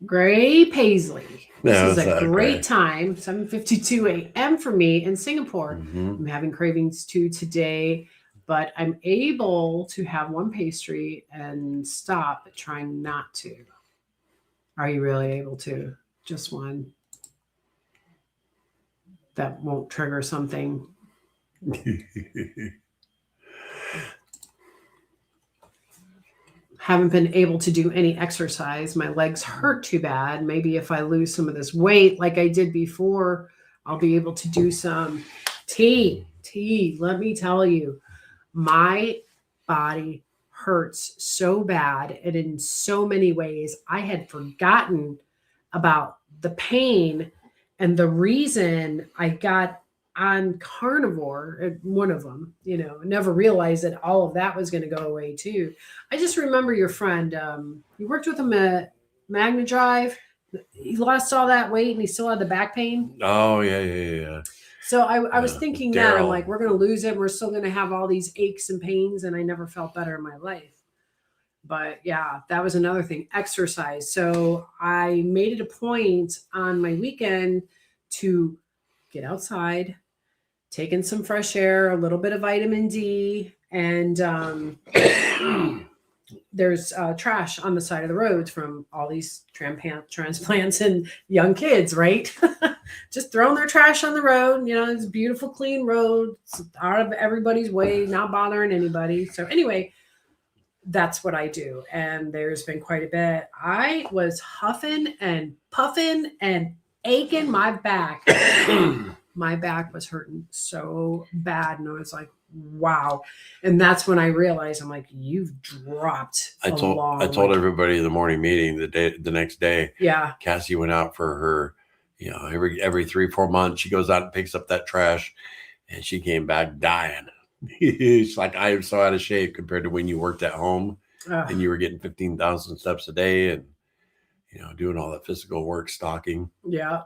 Gray Paisley. This Yeah, is what's a up, great Gray? time. 7:52 a.m. for me in Singapore. Mhm. I'm having cravings too today, but I'm able to have one pastry and stop trying not to. Are you really able to? Just one. That won't trigger something. Haven't been able to do any exercise. My legs hurt too bad. Maybe if I lose some of this weight like I did before, I'll be able to do some tea. Let me tell you, my body hurts so bad and in so many ways. I had forgotten about the pain and the reason I got on carnivore, one of them, never realized that all of that was going to go away too. I just remember your friend, you worked with him at Magna Drive. He lost all that weight and he still had the back pain. Oh, yeah. So I was thinking that I'm Daryl. like, we're going to lose him. We're still going to have all these aches and pains. And I never felt better in my life. But yeah, that was another thing, exercise. So I made it a point on my weekend to get outside, take in some fresh air, a little bit of vitamin D, and there's trash on the side of the roads from all these transplants and young kids, right? Just throwing their trash on the road. It's a beautiful, clean road. It's out of everybody's way, not bothering anybody. So anyway, that's what I do. And there's been quite a bit. I was huffing and puffing and aching my back. My back was hurting so bad. And I was like, wow. And that's when I realized, I'm like, you've dropped I told everybody in the morning meeting the next day. Yeah. Cassie went out for her, every 3-4 months, she goes out and picks up that trash, and she came back dying. It's like, I am so out of shape compared to when you worked at home and you were getting 15,000 steps a day and, doing all that physical work, stalking. Yeah.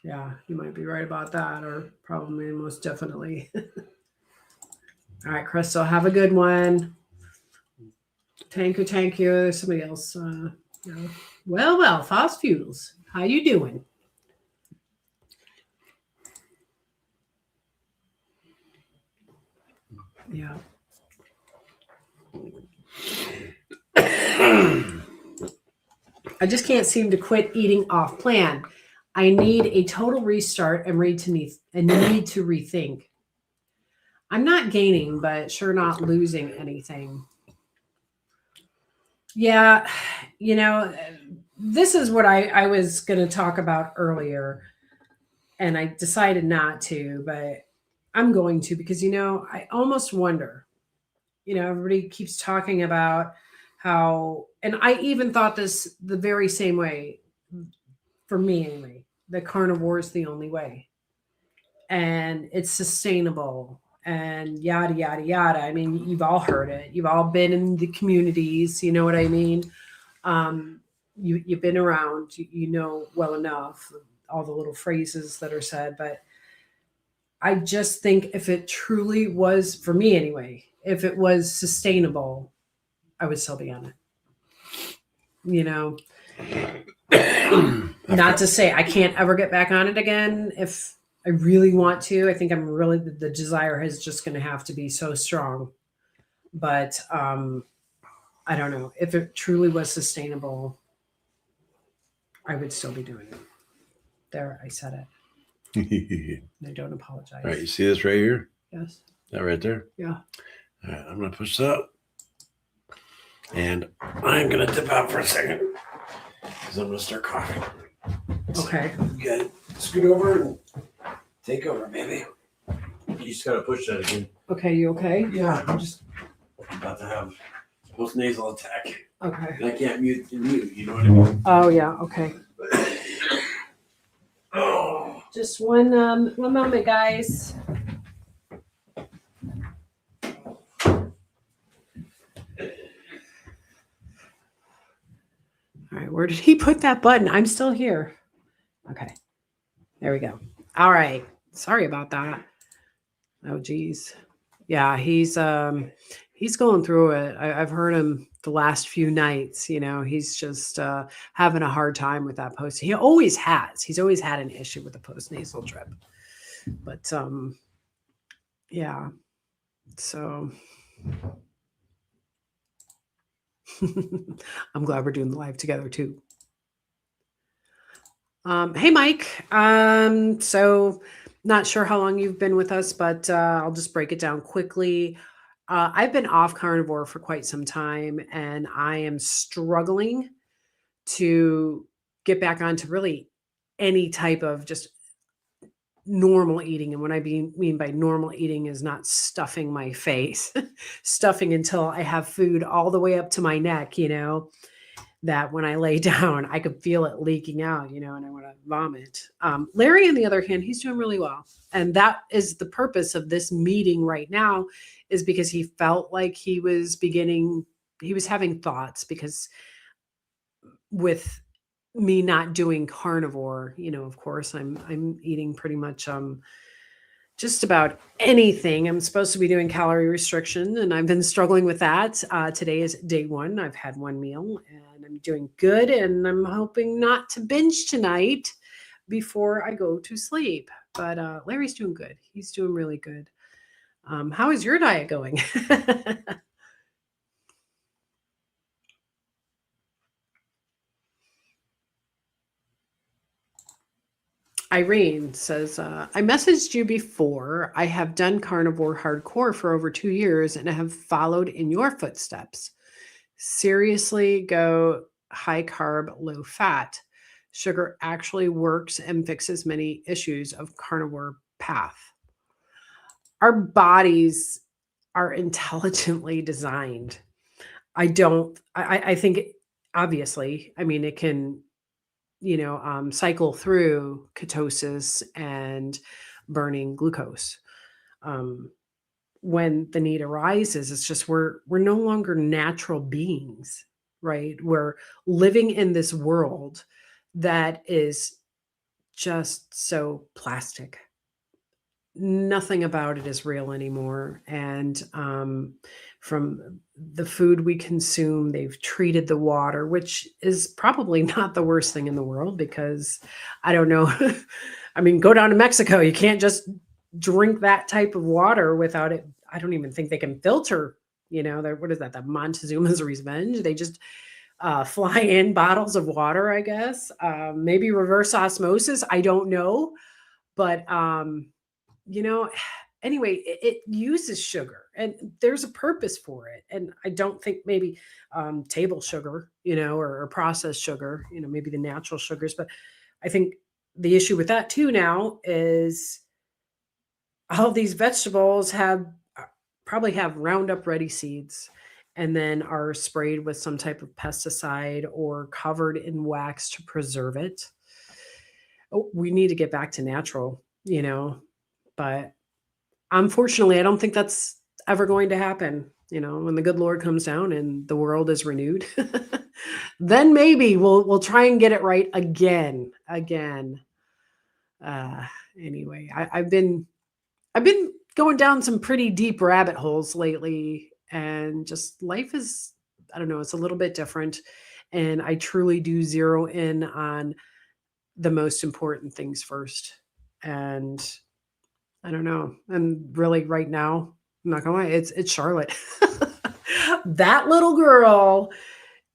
Yeah, you might be right about that, or probably most definitely. All right, Crystal, have a good one. Thank you. Somebody else. Well, Fast Fuels, how you doing? Yeah. I just can't seem to quit eating off plan. I need a total restart and need to rethink. I'm not gaining, but sure not losing anything. Yeah, this is what I was going to talk about earlier, and I decided not to, but I'm going to because, I almost wonder, everybody keeps talking about how, and I even thought this the very same way, for me anyway, the carnivore is the only way. And it's sustainable and yada, yada, yada. I mean, you've all heard it. You've all been in the communities. You know what I mean? You've been around, you know well enough, all the little phrases that are said. But I just think if it truly was, for me anyway, if it was sustainable, I would still be on it. Not to say I can't ever get back on it again if I really want to. I think the desire is just going to have to be so strong. But I don't know. If it truly was sustainable, I would still be doing it. There, I said it. I don't apologize. All right, you see this right here? Yes. That right there? Yeah. All right, I'm going to push that. And I'm going to dip out for a second because I'm going to start coughing. Okay. You got it. Scoot over and take over, baby. You just got to push that again. Okay, you okay? Yeah, I'm just about to have post-nasal attack. Okay. And I can't mute, you know what I mean? Oh, yeah, okay. Oh. Just one moment, guys. All right, where did he put that button? I'm still here. Okay, there we go. All right, sorry about that. Oh, geez. Yeah, he's going through it. I've heard him the last few nights. He's just having a hard time with that post. He always has. He's always had an issue with the post-nasal drip. But yeah. So I'm glad we're doing the live together too. Hey, Mike. So not sure how long you've been with us, but I'll just break it down quickly. I've been off carnivore for quite some time, and I am struggling to get back onto really any type of just normal eating. And what I mean by normal eating is not stuffing my face, stuffing until I have food all the way up to my neck, that when I lay down, I could feel it leaking out, and I want to vomit. Larry, on the other hand, he's doing really well. And that is the purpose of this meeting right now, is because he felt like he was having thoughts, because with me not doing carnivore, of course, I'm eating pretty much just about anything. I'm supposed to be doing calorie restriction, and I've been struggling with that. Today is day 1. I've had 1 meal and I'm doing good, and I'm hoping not to binge tonight before I go to sleep. But Larry's doing good. He's doing really good. How is your diet going? Irene says, I messaged you before. I have done carnivore hardcore for over 2 years and have followed in your footsteps. Seriously, go high carb, low fat. Sugar actually works and fixes many issues of carnivore path. Our bodies are intelligently designed. I think, obviously, I mean, it can cycle through ketosis and burning glucose. When the need arises, it's just we're no longer natural beings, right? We're living in this world that is just so plastic. Nothing about it is real anymore. And from the food we consume, they've treated the water, which is probably not the worst thing in the world, because I don't know. I mean, go down to Mexico. You can't just drink that type of water without it. I don't even think they can filter, what is that? The Montezuma's Revenge. They just fly in bottles of water, I guess. Maybe reverse osmosis. I don't know. But, anyway, it uses sugar, and there's a purpose for it. And I don't think maybe table sugar, or processed sugar, maybe the natural sugars. But I think the issue with that too now is all these vegetables probably have Roundup Ready seeds, and then are sprayed with some type of pesticide or covered in wax to preserve it. Oh, we need to get back to natural, but unfortunately, I don't think that's ever going to happen. When the good Lord comes down and the world is renewed, then maybe we'll try and get it right again. Anyway, I've been going down some pretty deep rabbit holes lately, and just life is, I don't know, it's a little bit different. And I truly do zero in on the most important things first. And I don't know. And really right now, I'm not gonna lie, it's Charlotte. That little girl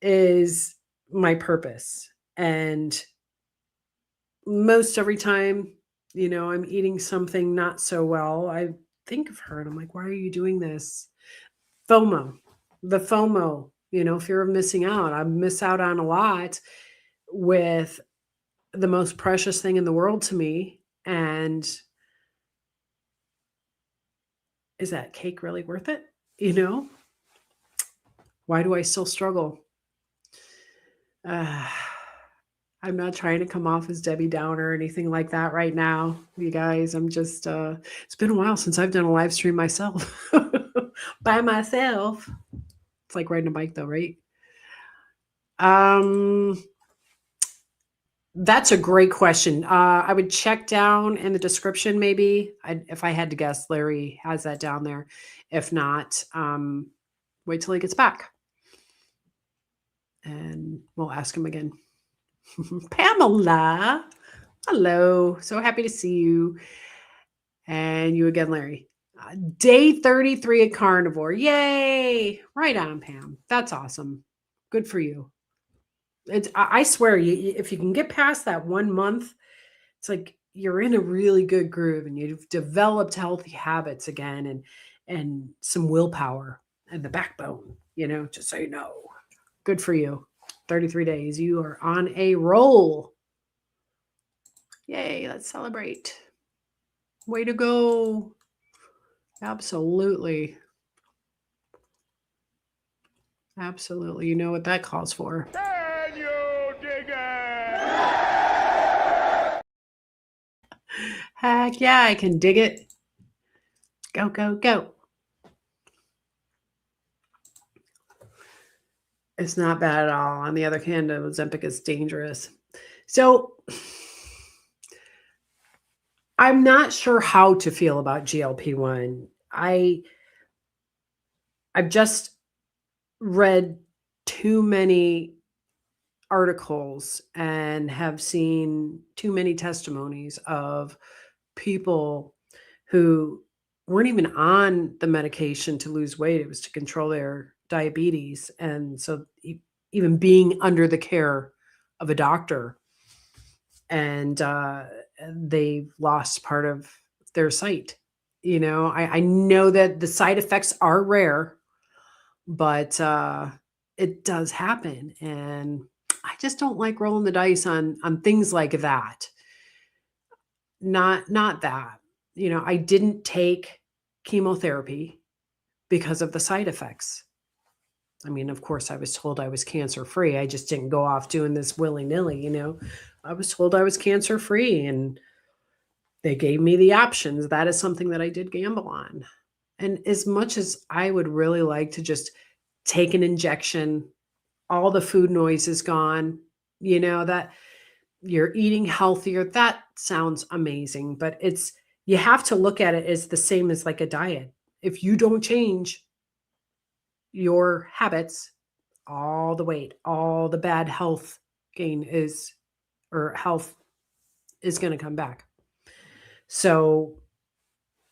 is my purpose. And most every time, I'm eating something not so well, I think of her and I'm like, why are you doing this? FOMO, fear of missing out. I miss out on a lot with the most precious thing in the world to me. And is that cake really worth it? Why do I still struggle? I'm not trying to come off as Debbie Downer or anything like that right now, you guys. I'm just, it's been a while since I've done a live stream myself by myself. It's like riding a bike though, right? That's a great question. I would check down in the description, maybe. If I had to guess, Larry has that down there. If not, wait till he gets back. And we'll ask him again. Pamela, hello. So happy to see you. And you again, Larry. Day 33 at Carnivore. Yay. Right on, Pam. That's awesome. Good for you. I swear, if you can get past that 1 month, it's like you're in a really good groove and you've developed healthy habits again, and some willpower and the backbone, just so you know. Good for you. 33 days. You are on a roll. Yay, let's celebrate. Way to go. Absolutely. Absolutely. You know what that calls for. Can you dig it? Heck yeah, I can dig it. Go, go, go. It's not bad at all. On the other hand, Ozempic is dangerous. So I'm not sure how to feel about GLP-1. I've just read too many articles and have seen too many testimonies of people who weren't even on the medication to lose weight. It was to control their diabetes. And so even being under the care of a doctor, and they've lost part of their sight. I know that the side effects are rare, but it does happen. And I just don't like rolling the dice on things like that. Not that. I didn't take chemotherapy because of the side effects. I mean, of course, I was told I was cancer-free. I just didn't go off doing this willy-nilly, I was told I was cancer-free, and they gave me the options. That is something that I did gamble on. And as much as I would really like to just take an injection, all the food noise is gone, that you're eating healthier, that sounds amazing. But you have to look at it as the same as like a diet. If you don't change your habits, all the weight, all the bad health gain health is going to come back. So,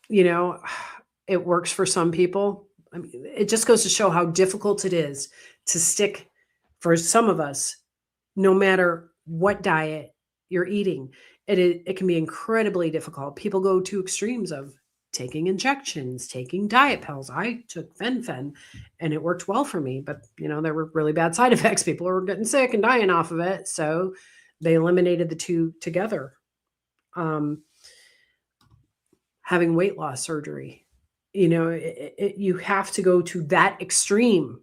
it works for some people. I mean, it just goes to show how difficult it is to stick for some of us, no matter what diet you're eating. It can be incredibly difficult. People go to extremes of taking injections, taking diet pills. I took fen, and it worked well for me, but there were really bad side effects. People were getting sick and dying off of it. So they eliminated the two together. Having weight loss surgery, you have to go to that extreme.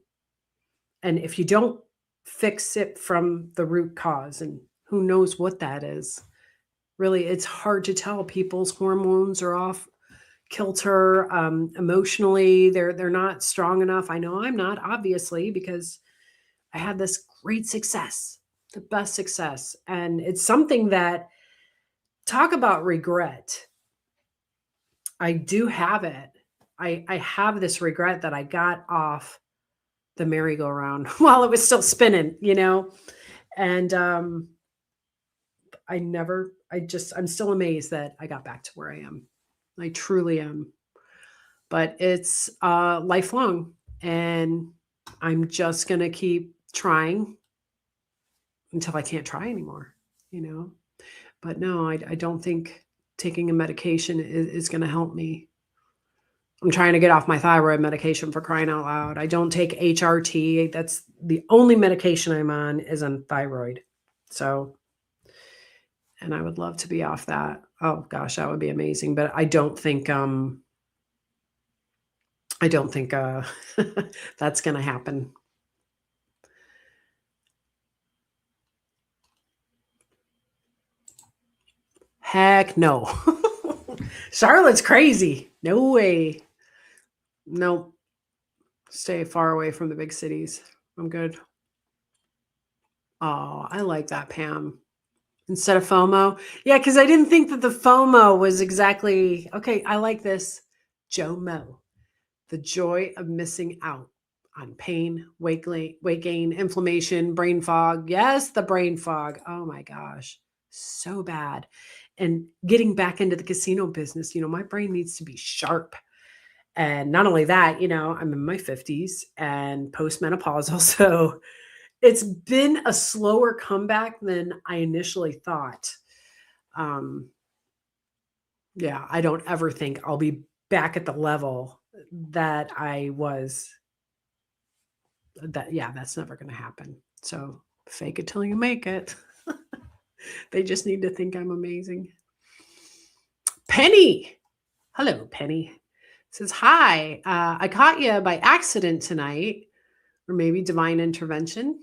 And if you don't fix it from the root cause, and who knows what that is, really, it's hard to tell. People's hormones are off kilter. Emotionally, they're not strong enough. I know I'm not, obviously, because I had this great success, the best success. And it's something that, talk about regret. I do have it. I have this regret that I got off the merry-go-round while it was still spinning, and I'm still amazed that I got back to where I am. I truly am. But it's lifelong, and I'm just going to keep trying until I can't try anymore, But no, I don't think taking a medication is going to help me. I'm trying to get off my thyroid medication, for crying out loud. I don't take HRT. That's the only medication I'm on is on thyroid. So, and I would love to be off that. Oh gosh, that would be amazing. But I don't think that's going to happen. Heck no. Charlotte's crazy. No way. Nope. Stay far away from the big cities. I'm good. Oh, I like that, Pam. Instead of FOMO. Yeah, because I didn't think that the FOMO was exactly, okay, I like this. Joe Mo. The joy of missing out on pain, weight gain, inflammation, brain fog. Yes, the brain fog. Oh my gosh. So bad. And getting back into the casino business, my brain needs to be sharp. And not only that, I'm in my 50s and postmenopausal. So it's been a slower comeback than I initially thought. Yeah, I don't ever think I'll be back at the level that I was. That's never going to happen. So fake it till you make it. They just need to think I'm amazing. Penny. Hello, Penny. Says, hi, I caught you by accident tonight, or maybe divine intervention.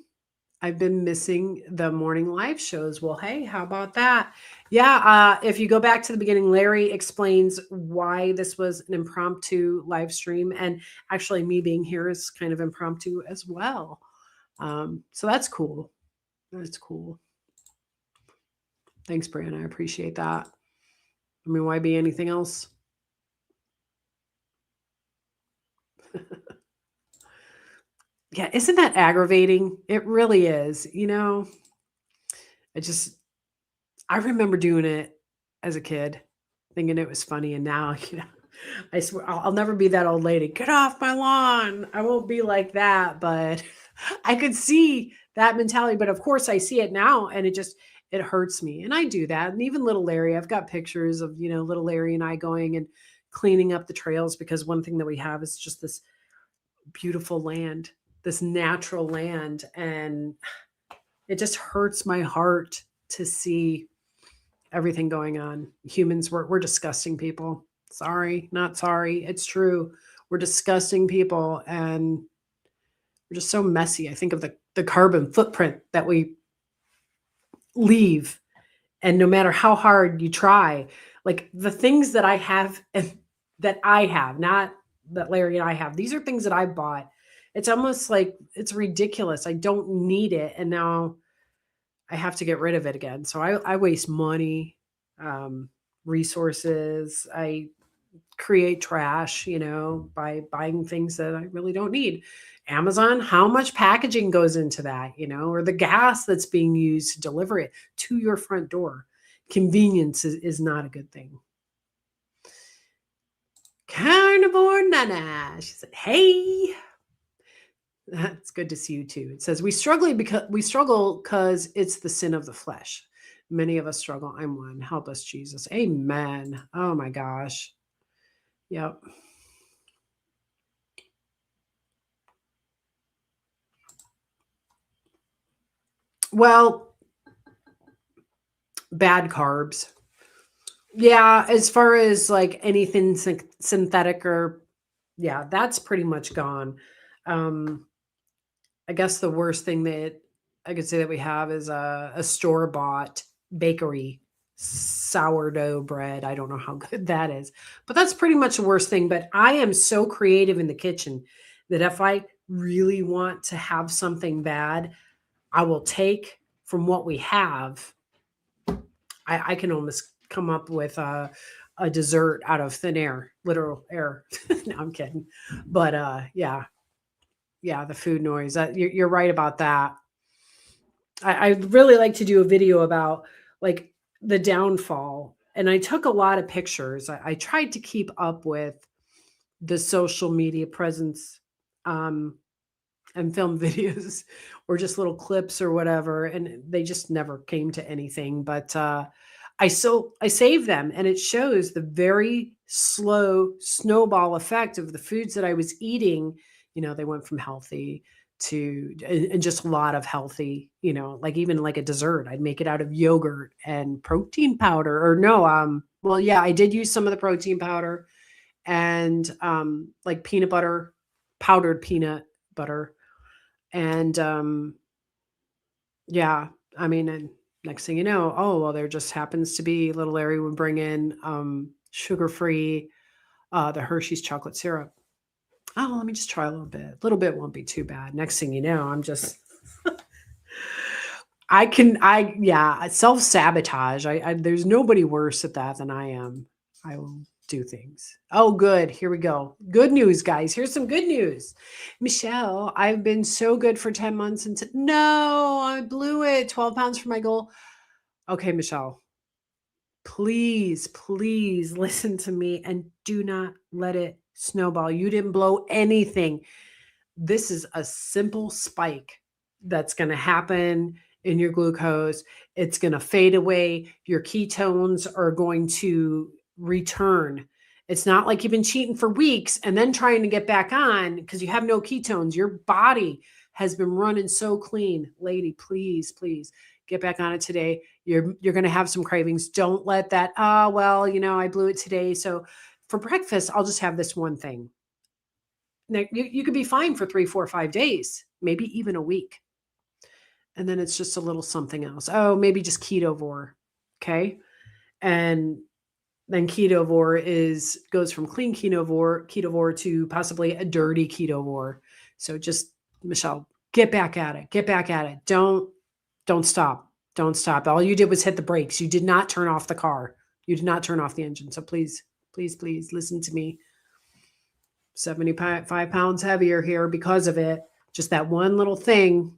I've been missing the morning live shows. Well, hey, how about that? Yeah, if you go back to the beginning, Larry explains why this was an impromptu live stream. And actually, me being here is kind of impromptu as well. So that's cool. That's cool. Thanks, Brian. I appreciate that. I mean, why be anything else? Yeah, isn't that aggravating? It really is. I remember doing it as a kid, thinking it was funny. And now, I swear I'll never be that old lady. Get off my lawn. I won't be like that. But I could see that mentality. But of course, I see it now, and it hurts me. And I do that. And even little Larry, I've got pictures of, little Larry and I going and cleaning up the trails, because one thing that we have is just this beautiful land, this natural land. And it just hurts my heart to see everything going on. Humans, we're disgusting people. Sorry, not sorry. It's true. We're disgusting people, and we're just so messy. I think of the carbon footprint that we leave. And no matter how hard you try, like the things that I have and that I have, not that Larry and I have, these are things that I bought. It's almost like it's ridiculous. I don't need it. And now I have to get rid of it again. So I waste money, resources. I create trash, by buying things that I really don't need. Amazon, how much packaging goes into that, or the gas that's being used to deliver it to your front door. Convenience is not a good thing. Carnivore Nana, she said, hey. That's good to see you too. It says we struggle because it's the sin of the flesh. Many of us struggle. I'm one. Help us, Jesus. Amen. Oh my gosh. Yep. Well, bad carbs. Yeah, as far as like anything synthetic that's pretty much gone. I guess the worst thing that I could say that we have is a store-bought bakery sourdough bread. I don't know how good that is, but that's pretty much the worst thing. But I am so creative in the kitchen that if I really want to have something bad, I will take from what we have. I can almost come up with a dessert out of thin air, literal air. No, I'm kidding. But yeah, the food noise. You're right about that. I'd really like to do a video about like the downfall. And I took a lot of pictures. I tried to keep up with the social media presence and film videos or just little clips or whatever. And they just never came to anything. But I saved them, and it shows the very slow snowball effect of the foods that I was eating. They went from healthy to and just a lot of healthy, like even like a dessert. I'd make it out of yogurt and protein powder, or no, well, yeah, I did use some of the protein powder and like peanut butter, powdered peanut butter. And yeah, I mean, and next thing you know, oh, well, there just happens to be little Larry would bring in sugar-free, the Hershey's chocolate syrup. Oh, let me just try a little bit. A little bit won't be too bad. Next thing you know, I'm just, self-sabotage. There's nobody worse at that than I am. I will do things. Oh, good. Here we go. Good news, guys. Here's some good news. Michelle, I've been so good for 10 months and no, I blew it. 12 pounds for my goal. Okay, Michelle, please listen to me and do not let it snowball. You didn't blow anything. This is a simple spike that's going to happen in your glucose. It's going to fade away. Your ketones are going to return. It's not like you've been cheating for weeks and then trying to get back on because you have no ketones. Your body has been running so clean. Lady, please get back on it today. You're going to have some cravings. Don't let that, I blew it today. So for breakfast, I'll just have this one thing. Now, you could be fine for 3, 4, 5 days, maybe even a week. and then it's just a little something else. Oh, maybe just ketovore. Okay. And then ketovore goes from clean ketovore to possibly a dirty ketovore. So just, Michelle, get back at it. Get back at it. Don't stop. Don't stop. All you did was hit the brakes. You did not turn off the car. You did not turn off the engine. So please, please, please listen to me. 75 pounds heavier here because of it. Just that one little thing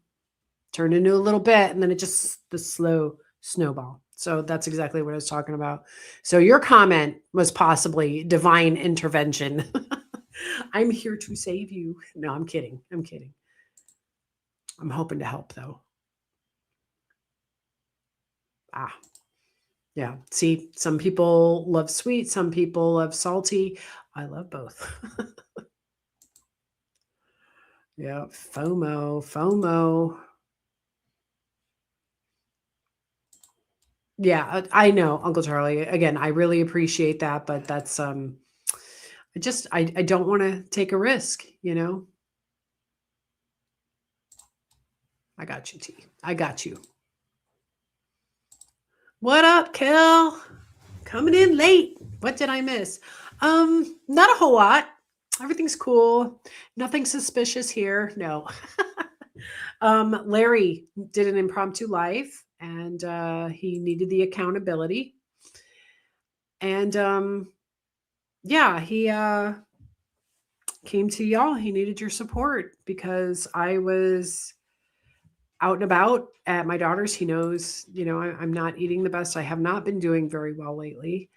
turned into a little bit, and then it just the slow snowball. So that's exactly what I was talking about. So your comment was possibly divine intervention. I'm here to save you. No, I'm kidding. I'm kidding. I'm hoping to help though. Yeah. See, some people love sweet, some people love salty. I love both. Yeah. FOMO. Yeah, I know, Uncle Charlie. Again, I really appreciate that, but that's I don't want to take a risk, you know. I got you, T. I got you. What up, Kel? Coming in late. What did I miss? Not a whole lot. Everything's cool. Nothing suspicious here. No. Larry did an impromptu live, and he needed the accountability. And yeah, he came to y'all. He needed your support because I was out and about at my daughter's. He knows, you know, I'm not eating the best. I have not been doing very well lately.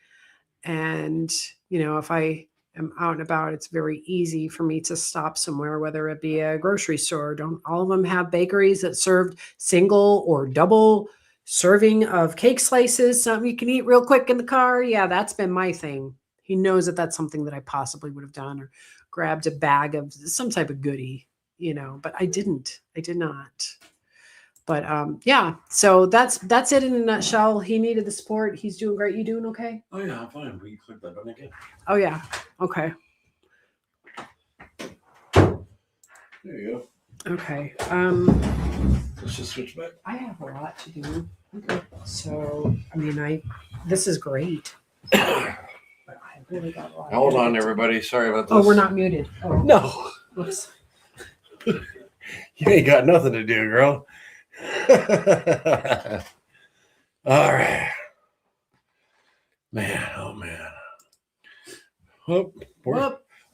And, you know, if I am out and about, it's very easy for me to stop somewhere, whether it be a grocery store. Don't all of them have bakeries that served single or double serving of cake slices, something you can eat real quick in the car? Yeah, that's been my thing. He knows that that's something that I possibly would have done, or grabbed a bag of some type of goodie, you know, but I did not. But yeah, so that's it in a nutshell. He needed the support. He's doing great. You doing okay? Oh yeah, I'm fine. Will you click that button again? Oh yeah. Okay. There you go. Okay. Let's just switch back. I have a lot to do. Okay. So I mean, this is great. I really got a lot. Hold on, everybody. Sorry about this. Oh, we're not muted. Oh. No. Whoops. You ain't got nothing to do, girl. All right, man. Oh man.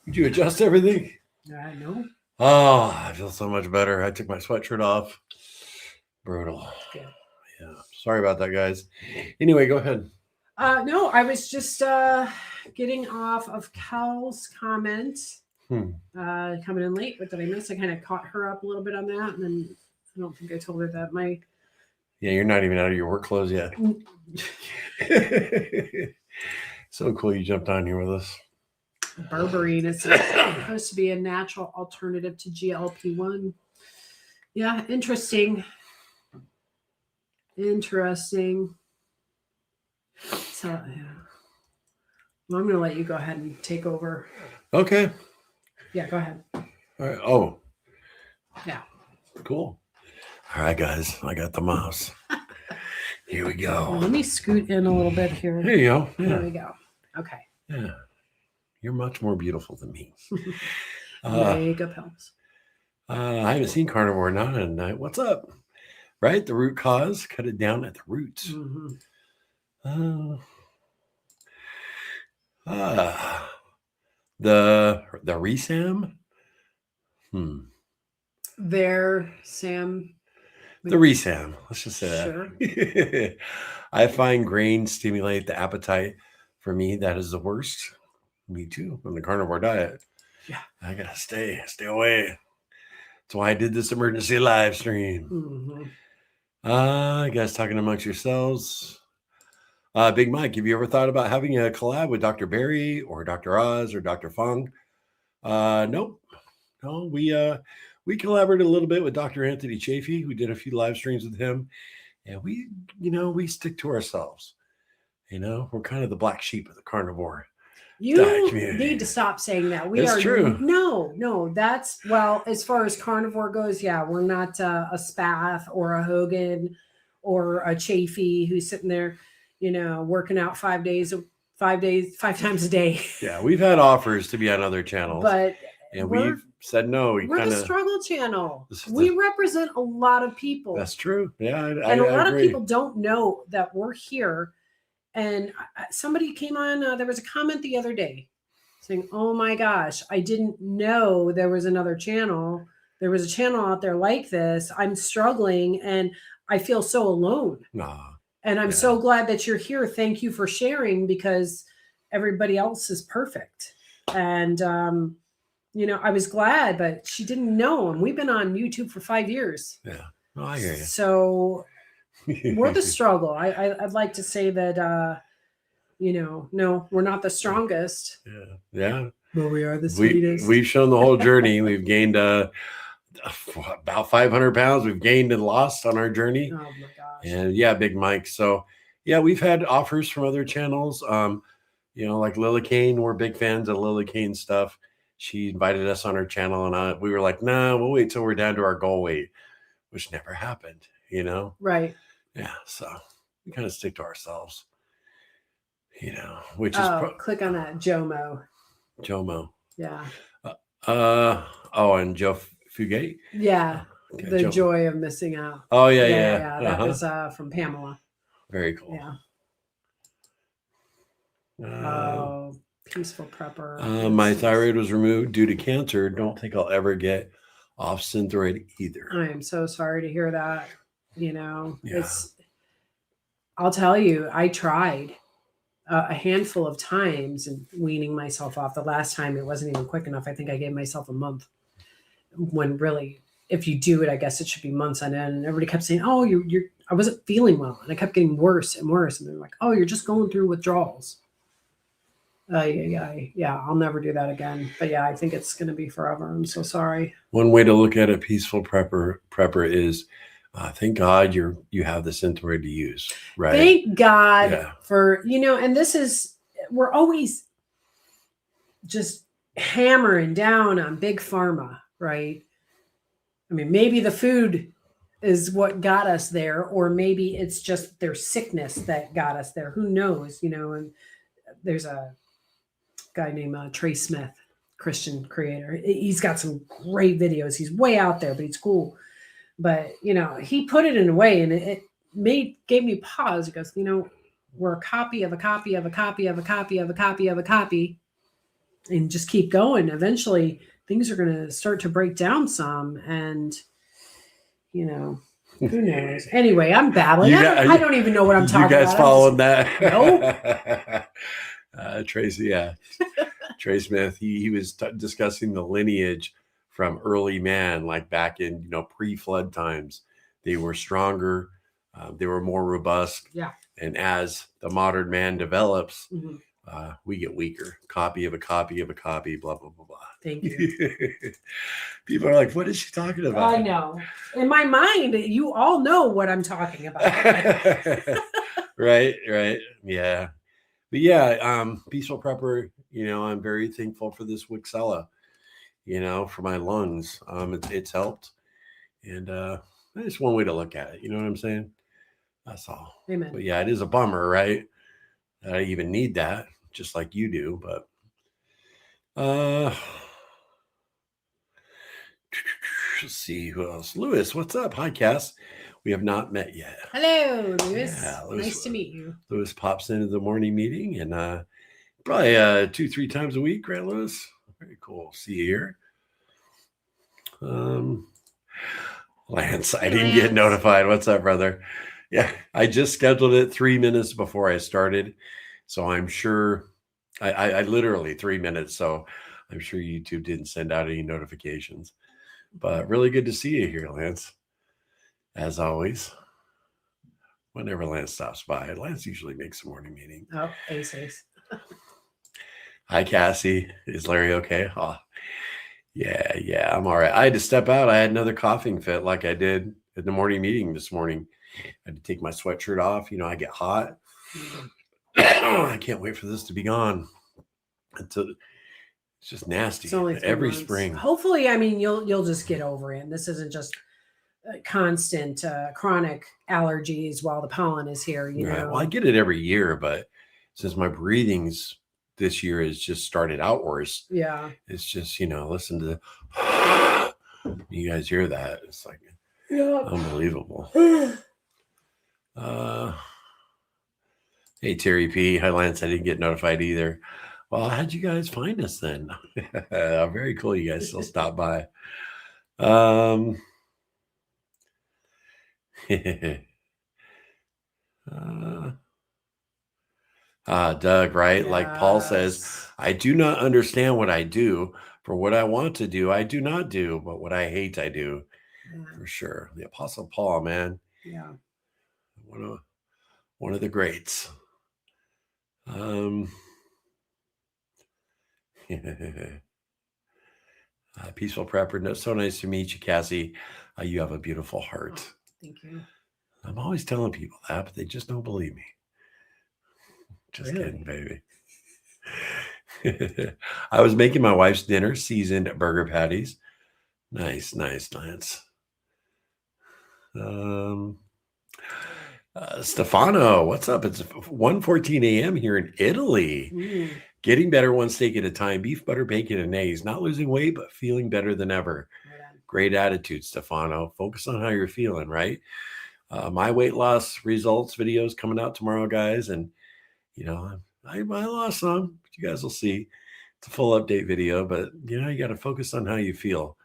Did you adjust everything? No. Oh, I feel so much better. I took my sweatshirt off. Brutal. Good. Yeah. Sorry about that, guys. Anyway, go ahead. No, I was just getting off of Cal's comment. Coming in late. What did I miss? I kind of caught her up a little bit on that, and then I don't think I told her that Yeah, you're not even out of your work clothes yet. So cool you jumped on here with us. Berberine is supposed to be a natural alternative to GLP-1. Yeah, interesting. So, yeah. Well, I'm going to let you go ahead and take over. Okay. Yeah, go ahead. All right. Oh. Yeah. Cool. All right, guys. I got the mouse. Here we go. Well, let me scoot in a little bit here. There you go. Yeah. There we go. Okay. Yeah. You're much more beautiful than me. Makeup helps. I haven't seen Carnivore now, and what's up? Right? The root cause. Cut it down at the roots. Mm-hmm. The ReSam? There, Sam. The ReSam. Let's just say Sure. that. I find grains stimulate the appetite. For me, that is the worst. Me too. On the carnivore diet. Yeah. I gotta stay away. That's why I did this emergency live stream. Mm-hmm. You guys talking amongst yourselves. Big Mike, have you ever thought about having a collab with Dr. Barry or Dr. Oz or Dr. Fung? Nope. No, we collaborated a little bit with Dr. Anthony Chafee. We did a few live streams with him, and we stick to ourselves. We're kind of the black sheep of the carnivore You community. need to stop saying that. We It's are true. No, that's well, as far as carnivore goes, yeah, we're not a Spath or a Hogan or a Chafee who's sitting there, working out 5 times a day. Yeah, we've had offers to be on other channels, But and we're we've said no. we're the struggle channel. This is We represent a lot of people. That's true. Yeah, And a lot agree. of people don't know that we're here. And somebody came on, there was a comment the other day saying, oh my gosh, I didn't know there was another channel. There was a channel out there like this. I'm struggling and I feel so alone. Nah. And I'm Yeah. so glad that you're here. Thank you for sharing, because everybody else is perfect. And, I was glad, but she didn't know. And we've been on YouTube for 5 years. Yeah. Oh, I hear you. So we're the struggle. I'd like to say that, no, we're not the strongest. Yeah. But we are the sweetest. We've shown the whole journey. We've gained about 500 pounds. We've gained and lost on our journey. Oh my gosh. And yeah, Big Mike. So yeah, we've had offers from other channels. Like Lily Kane. We're big fans of Lily Kane stuff. She invited us on her channel, and we were like, nah, we'll wait till we're down to our goal weight, which never happened, Right. Yeah. So we kind of stick to ourselves, which is click on that Jomo. Jomo. Yeah. And Joe Fugate. Yeah. Okay, The joy of missing out. Oh yeah. That was from Pamela. Very cool. Yeah. Peaceful prepper. My thyroid was removed due to cancer. Don't think I'll ever get off Synthroid either. I am so sorry to hear that. I'll tell you, I tried a handful of times and weaning myself off. The last time it wasn't even quick enough. I think I gave myself a month, when really, if you do it, I guess it should be months on end. And everybody kept saying, oh, I wasn't feeling well. And I kept getting worse and worse. And they're like, oh, you're just going through withdrawals. Yeah, I'll never do that again. But yeah, I think it's going to be forever. I'm so sorry. One way to look at a peaceful prepper is, thank God you have the Synthroid to use, right? Thank God for, and we're always just hammering down on big pharma, right? I mean, maybe the food is what got us there, or maybe it's just their sickness that got us there. Who knows, and there's a guy named Trey Smith, Christian creator. He's got some great videos. He's way out there, but he's cool. But, he put it in a way, and it gave me pause. He goes, we're a copy of a copy of a copy of a copy of a copy of a copy, and just keep going. Eventually things are going to start to break down some, and, who knows? Anyway, I'm babbling. I don't even know what I'm talking about. You guys following that? Nope. Tracy, Trey Smith, he was discussing the lineage from early man, like back in, pre-flood times. They were stronger, they were more robust. Yeah. And as the modern man develops, Mm-hmm. We get weaker. Copy of a copy of a copy, blah, blah, blah, blah. Thank you. People are like, what is she talking about? I know. In my mind, you all know what I'm talking about. Right. Yeah. But yeah, peaceful prepper, I'm very thankful for this Wixella, for my lungs. It's helped. And it's one way to look at it. You know what I'm saying? That's all. Amen. But yeah, it is a bummer, right? That I even need that, just like you do. But let's see who else. Lewis, what's up? Hi, Cass. We have not met yet. Hello, Lewis. Yeah, Lewis. Nice to meet you. Lewis pops into the morning meeting, and probably 2-3 times a week, right, Lewis? Very cool. See you here. Lance, I didn't get notified. What's up, brother? Yeah, I just scheduled it 3 minutes before I started, so I'm sure I literally 3 minutes. So I'm sure YouTube didn't send out any notifications. But really good to see you here, Lance. As always, whenever Lance stops by, Lance usually makes a morning meeting. Oh, ace. Hi, Cassie. Is Larry okay? Oh, yeah, I'm all right. I had to step out. I had another coughing fit like I did at the morning meeting this morning. I had to take my sweatshirt off. I get hot. I can't wait for this to be gone. It's just nasty. It's only 3 every months. spring. Hopefully, I mean, you'll just get over it. And this isn't just constant chronic allergies while the pollen is here. You know, Well, I get it every year, but since my breathing's this year has just started out worse, yeah, it's just, listen to the, you guys hear that? It's like unbelievable. Hey, Terry P. Hi, Lance. I didn't get notified either. Well, how'd you guys find us then? Very cool. You guys still stop by. Doug, right? yes. Like Paul says, I do not understand what I do. For what I want to do, I do not do. But what I hate, I do. Yeah. For sure. The Apostle Paul, man. Yeah. One of the greats. Peaceful Prepper. No, so nice to meet you, Cassie. You have a beautiful heart. Oh, thank you. I'm always telling people that, but they just don't believe me. Just Really? kidding, baby. I was making my wife's dinner, seasoned burger patties. Nice, Lance. Stefano, what's up? It's 1:14 a.m. here in Italy. Getting better one steak at a time. Beef, butter, bacon, and eggs. Not losing weight, but feeling better than ever. Great attitude, Stefano. Focus on how you're feeling, right? My weight loss results videos coming out tomorrow, guys. And, I lost some. But you guys will see. It's a full update video. But, you got to focus on how you feel.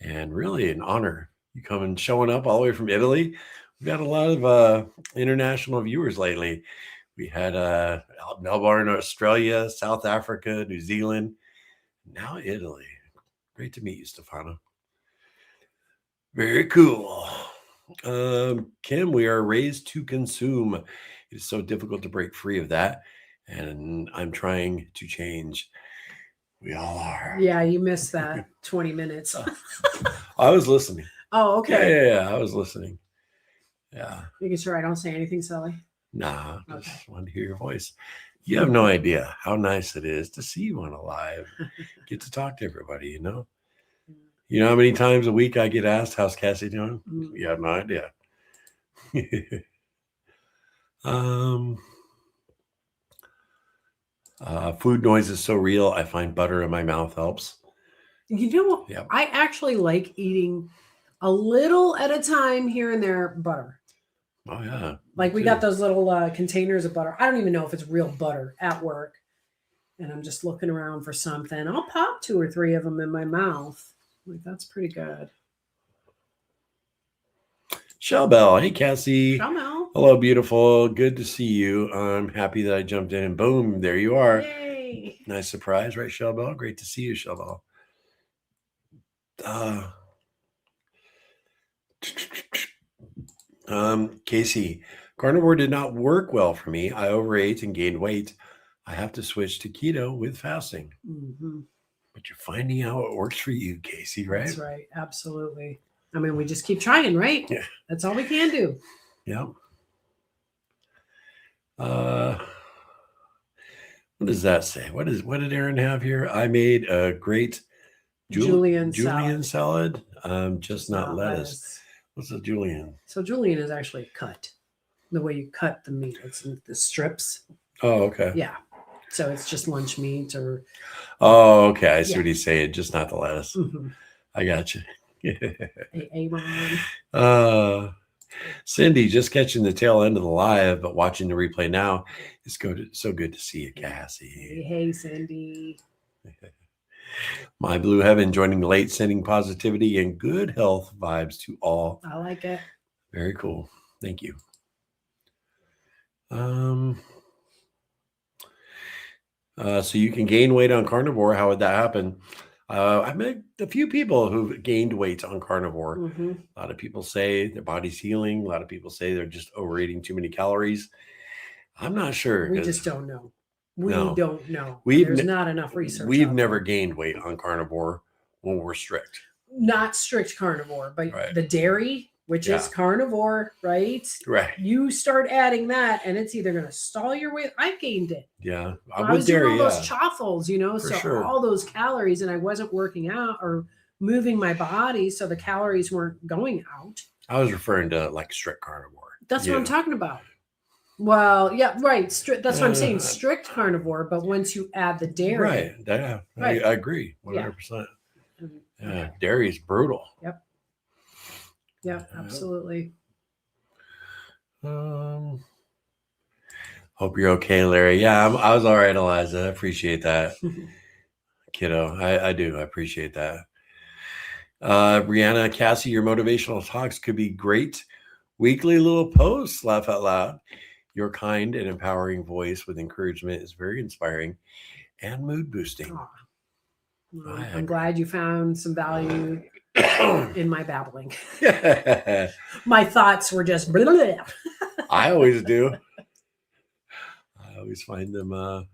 And really an honor. You coming, showing up all the way from Italy. We've got a lot of international viewers lately. We had Melbourne, Australia, South Africa, New Zealand, now Italy. Great to meet you, Stefano. Very cool. Kim, we are raised to consume. It is so difficult to break free of that. And I'm trying to change. We all are. Yeah, you missed that 20 minutes. I was listening. Oh, okay. Yeah, I was listening. Yeah. Making sure I don't say anything silly. Nah, just wanted to hear your voice. You have no idea how nice it is to see you on a live. Get to talk to everybody, You know how many times a week I get asked, how's Cassie doing? You have no idea. Food noise is so real. I find butter in my mouth helps. Yep. I actually like eating a little at a time here and there butter. Oh, yeah. Like we got those little containers of butter. I don't even know if it's real butter at work. And I'm just looking around for something. I'll pop 2 or 3 of them in my mouth. Like, that's pretty good. Shellbell. Hey, Cassie. Shellbell. Hello, beautiful. Good to see you. I'm happy that I jumped in and boom, there you are. Yay. Nice surprise, right, Shellbell? Great to see you, Shellbell. Casey, carnivore did not work well for me. I overate and gained weight. I have to switch to keto with fasting. But you're finding out what works for you, Casey, right? That's right. Absolutely. I mean, we just keep trying, right? Yeah. That's all we can do. Yeah. What does that say? What did Aaron have here? I made a great Julienne salad. Just not lettuce. What's a Julienne? So Julienne is actually cut. The way you cut the meat. It's in the strips. Oh, okay. Yeah. So it's just lunch meat or. Oh, okay. I see what he's saying. Just not the lettuce. I got you. Cindy, just catching the tail end of the live, but watching the replay now. It's so good to see you, Cassie. Hey, Cindy. My Blue Heaven joining late, sending positivity and good health vibes to all. I like it. Very cool. Thank you. So you can gain weight on carnivore. How would that happen? I've met a few people who've gained weight on carnivore. A lot of people say their body's healing. A lot of people say they're just overeating too many calories. I'm not sure. We just don't know. Don't know. There's not enough research. We've never gained weight on carnivore when we're strict. Not strict carnivore, but the dairy which Yeah. is carnivore, right? Right. You start adding that, and it's either going to stall your weight. I gained it. Yeah. I With was doing dairy, all those yeah. chaffles, you know, For so sure. all those calories, and I wasn't working out or moving my body, so the calories weren't going out. I was referring to like strict carnivore. That's what I'm talking about. Well, yeah, right. That's what I'm saying. Uh, Strict carnivore, but once you add the dairy, Right. Yeah. Right. I agree. 100%. Yeah. okay. Dairy is brutal. Yep. Yep. Absolutely. Hope you're okay, Larry. Yeah, I was all right, Eliza. I appreciate that. Kiddo. I do. I appreciate that. Brianna, Cassie, your motivational talks could be great. Weekly little posts, laugh out loud. Your kind and empowering voice with encouragement is very inspiring and mood boosting. Well, I'm glad you found some value in my babbling. My thoughts were just blah, blah, blah. I always do. I always find them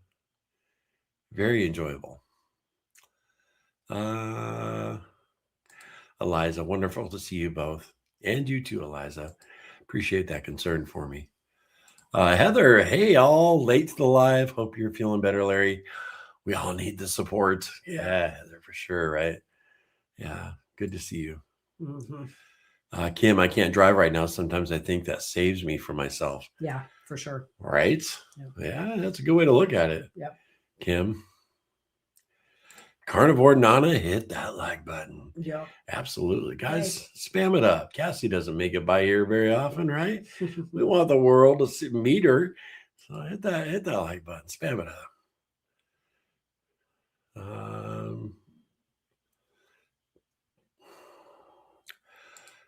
very enjoyable. Eliza, wonderful to see you both. And you too, Eliza. Appreciate that concern for me. Heather, hey, all late to the live. Hope you're feeling better, Larry. We all need the support. Yeah, Heather, for sure, right? Yeah, good to see you. Mm-hmm. Kim, I can't drive right now. Sometimes I think that saves me from myself. Yeah, for sure. Right? Yep. Yeah, that's a good way to look at it. Yep. Kim. Carnivore Nana, hit that like button. Yeah. Absolutely. Guys, spam it up. Cassie doesn't make it by here very often, right? We want the world to meet her. So hit that like button. Spam it up.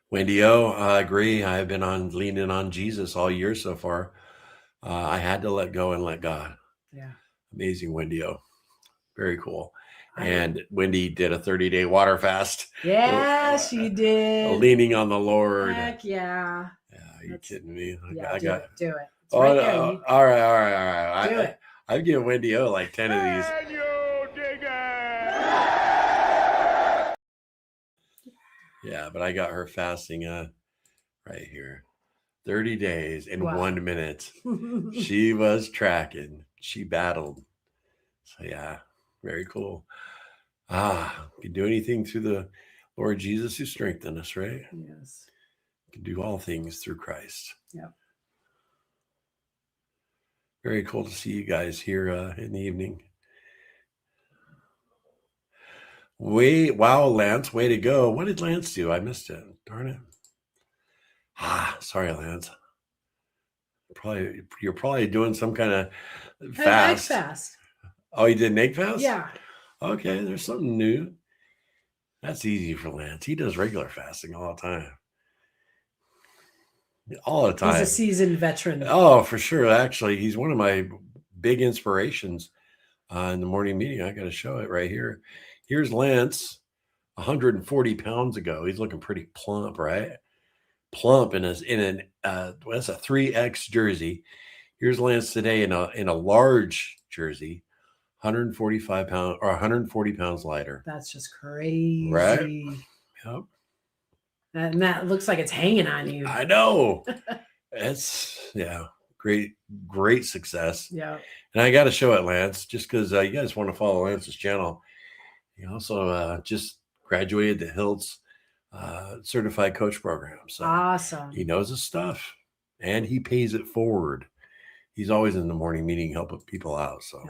Wendy O, I agree. I've been leaning on Jesus all year so far. I had to let go and let God. Yeah. Amazing, Wendy O. Very cool. And Wendy did a 30-day water fast. Yeah, she did. Leaning on the Lord. Heck yeah. Yeah, are you kidding me? Yeah, do it. Do it. It's all right. Do it. I've given Wendy O like 10 of these. Yeah, but I got her fasting right here. 30 days in 1 minute. She was tracking. She battled. So yeah, very cool. We can do anything through the Lord Jesus who strengthened us, right? Yes. We can do all things through Christ. Yep. Very cool to see you guys here in the evening. Wow, Lance, way to go. What did Lance do? I missed it. Darn it. Sorry, Lance. You're probably doing some kind of fast. Egg fast. Oh, you did an egg fast? Yeah. Okay, there's something new. That's easy for Lance. He does regular fasting all the time. All the time. He's a seasoned veteran. Oh, for sure. Actually, he's one of my big inspirations in the morning meeting. I got to show it right here. Here's Lance 140 pounds ago. He's looking pretty plump, right? Plump that's a 3X jersey. Here's Lance today in a large jersey, 145 pounds or 140 pounds lighter. That's just crazy. Right? Yep. And that looks like it's hanging on you. I know. It's great success. Yeah. And I got to show it, Lance, just because you guys want to follow Lance's channel. He also just graduated the Hiltz certified coach program. So awesome. He knows his stuff and he pays it forward. He's always in the morning meeting helping people out. So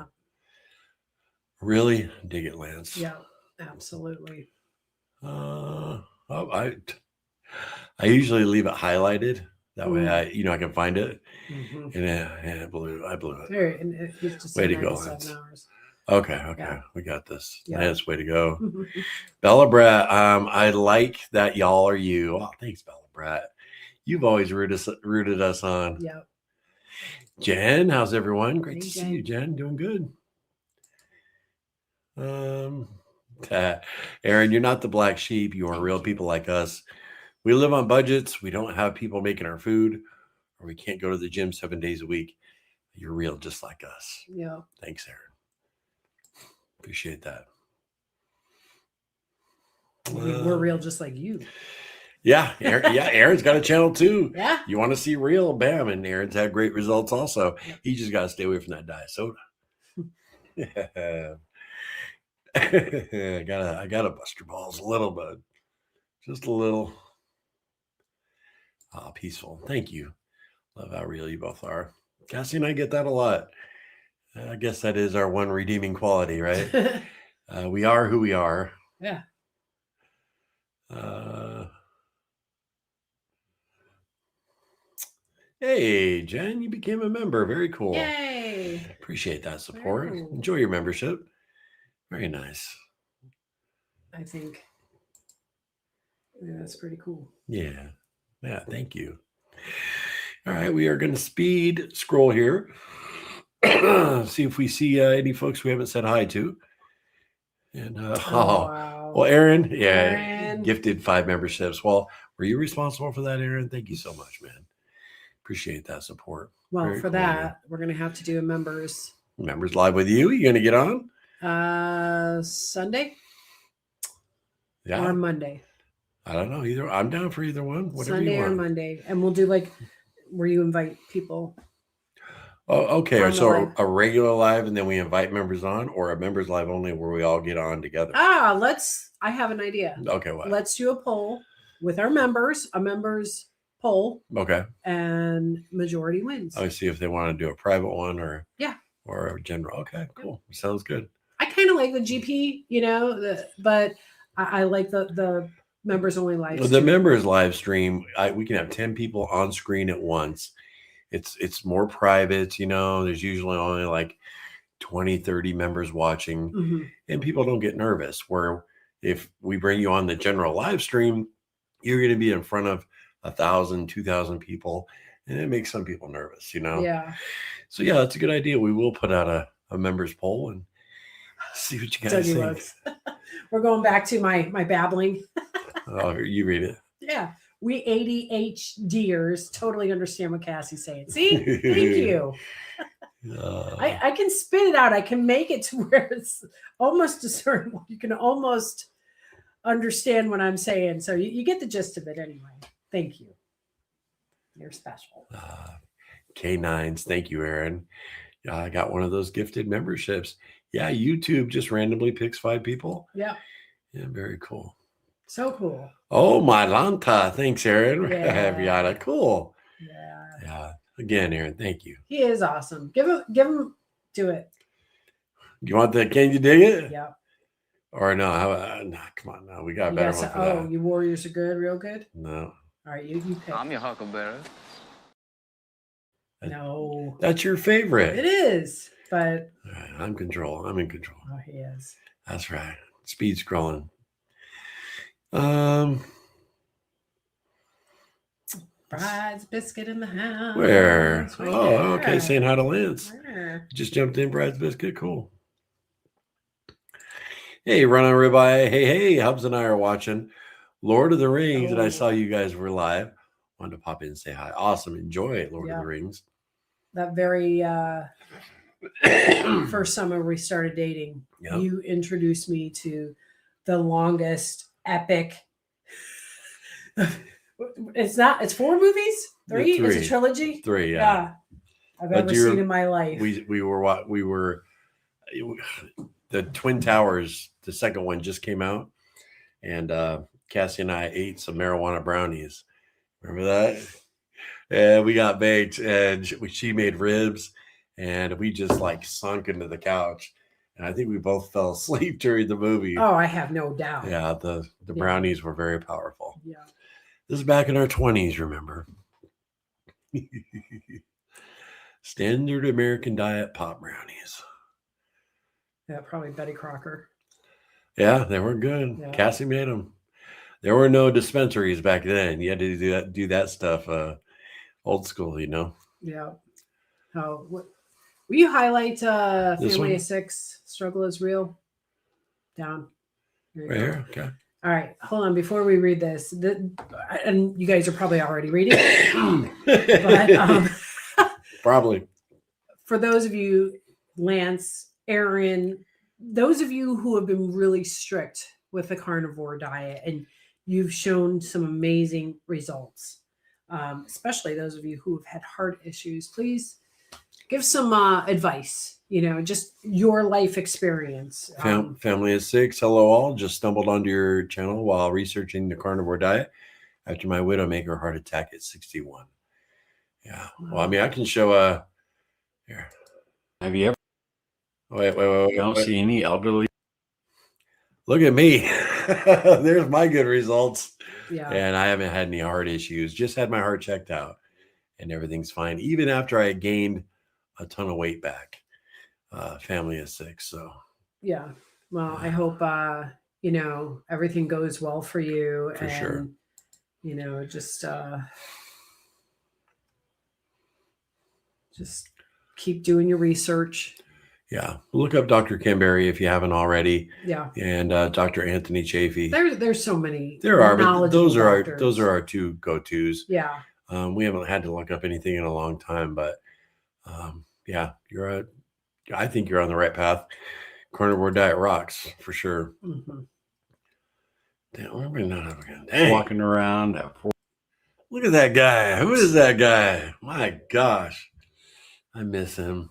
really dig it, Lance. Yeah, absolutely. I usually leave it highlighted. That way I can find it. Mm-hmm. And I blew it. Very, and it's just way to go, Lance. Hours. Okay. Yeah. We got this. Yeah. Lance, way to go. Bella Brat, I like that y'all are you. Oh, thanks, Bella Brat. You've always rooted us on. Yeah. Jen, how's everyone? Great to Jen. see you, Jen. Doing good. Aaron, you're not the black sheep. You are real people like us. We live on budgets. We don't have people making our food, or we can't go to the gym 7 days a week. You're real just like us. Yeah. Thanks, Aaron. Appreciate that. We're real just like you. Yeah, Aaron's got a channel too. Yeah. You want to see real? Bam, and Aaron's had great results also. He just got to stay away from that diet soda. I gotta bust your balls a little bit, just a little. Peaceful. Thank you. Love how real you both are. Cassie and I get that a lot. I guess that is our one redeeming quality, right? We are who we are. Yeah. Hey, Jen, you became a member. Very cool. Yay. Appreciate that support. Cool. Enjoy your membership. Very nice. I think that's pretty cool. Yeah. Yeah. Thank you. All right. We are going to speed scroll here. See if we see any folks we haven't said hi to. And wow. Well, Aaron, gifted 5 memberships. Well, were you responsible for that, Aaron? Thank you so much, man. Appreciate that support. Well, Very for cool, that, man. we're gonna have to do a members live with you. You gonna get on? Sunday Yeah. or Monday. I don't know. Either I'm down for either one. Whatever Sunday you want. or Monday, and we'll do like where you invite people. Oh, okay. On the So live. a regular live, and then we invite members on, or a members live only where we all get on together. I have an idea. Okay, what? Let's do a poll with our members, a members poll, Okay. and majority wins. I'll see if they want to do a private one or Yeah. or a general. Okay, cool. Sounds good. I kind of like the GP, but I like the members only live The stream. members live stream, we can have 10 people on screen at once. It's more private, there's usually only like 20, 30 members watching, Mhm. and people don't get nervous. Where if we bring you on the general live stream, you're going to be in front of 1,000, 2,000 people, and it makes some people nervous, Yeah. So yeah, that's a good idea. We will put out a members poll and see what you guys think. We're going back to my babbling. Oh, you read it. Yeah. We ADHDers totally understand what Cassie's saying. See? Thank you. I can spit it out. I can make it to where it's almost discernible. You can almost understand what I'm saying. So you get the gist of it anyway. Thank you. You're special. K9s. Thank you, Aaron. I got one of those gifted memberships. Yeah, YouTube just randomly picks 5 people. Yeah. Yeah, very cool. So cool. Oh, my Lanta. Thanks, Aaron. Yeah. Rihanna. Cool. Yeah. Yeah. Again, Aaron, thank you. He is awesome. Give him do it. You want that? Can you dig it? Yeah. Or no? Come on, no. We got a better one for that. You Warriors are good, real good. No. All right, you pick. I'm your huckleberry. No. That's your favorite. It is, but All right, I'm in control. Oh, he is. That's right. Speed scrolling. Bride's biscuit in the house. Where? Right Oh, there. okay. Saying hi to Lance. Where? Just jumped in, Brad's Biscuit. Cool. Hey, Run on Ribeye. Hey, Hubs and I are watching Lord of the Rings, and I saw you guys were live. Wanted to pop in and say hi. Awesome. Enjoy Lord of the Rings. That very first summer we started dating, you introduced me to the longest epic. It's 4 movies? 3? It's a trilogy? 3, yeah. I've ever seen in my life. We were the Twin Towers, the second one just came out, and Cassie and I ate some marijuana brownies. Remember that? And we got baked, and she made ribs, and we just like sunk into the couch. And I think we both fell asleep during the movie. Oh, I have no doubt. Yeah, the brownies were very powerful. Yeah. This is back in our 20s, remember? Standard American diet pop brownies. Yeah, probably Betty Crocker. Yeah, they were good. Yeah. Cassie made them. There were no dispensaries back then. You had to do that stuff old school, Yeah. Oh, will you highlight This Family one? of 6, Struggle is Real? Down. There you Right go. here. Okay. All right, hold on. Before we read this, and you guys are probably already reading it, but Probably. for those of you, Lance, Aaron, those of you who have been really strict with the carnivore diet, and you've shown some amazing results, especially those of you who have had heart issues. Please give some advice, just your life experience. Family of 6, hello all. Just stumbled onto your channel while researching the carnivore diet after my widowmaker heart attack at 61. Yeah. Well, I mean, I can show here. Have you ever? Wait. Don't see any elderly. Look at me. There's my good results. Yeah. And I haven't had any heart issues. Just had my heart checked out and everything's fine. Even after I gained a ton of weight back. Family of 6. So yeah. Well, I hope everything goes well for you. For sure. Just keep doing your research. Yeah. Look up Dr. Camberry if you haven't already. Yeah. And Dr. Anthony Chafee. There's so many. There are, but those are doctors. our two go-tos. Yeah. We haven't had to look up anything in a long time, but yeah, I think you're on the right path. Carnivore diet rocks for sure. Mm-hmm. Damn, we're not up again. Dang. Walking around at 4. Look at that guy. Who is that guy? My gosh. I miss him.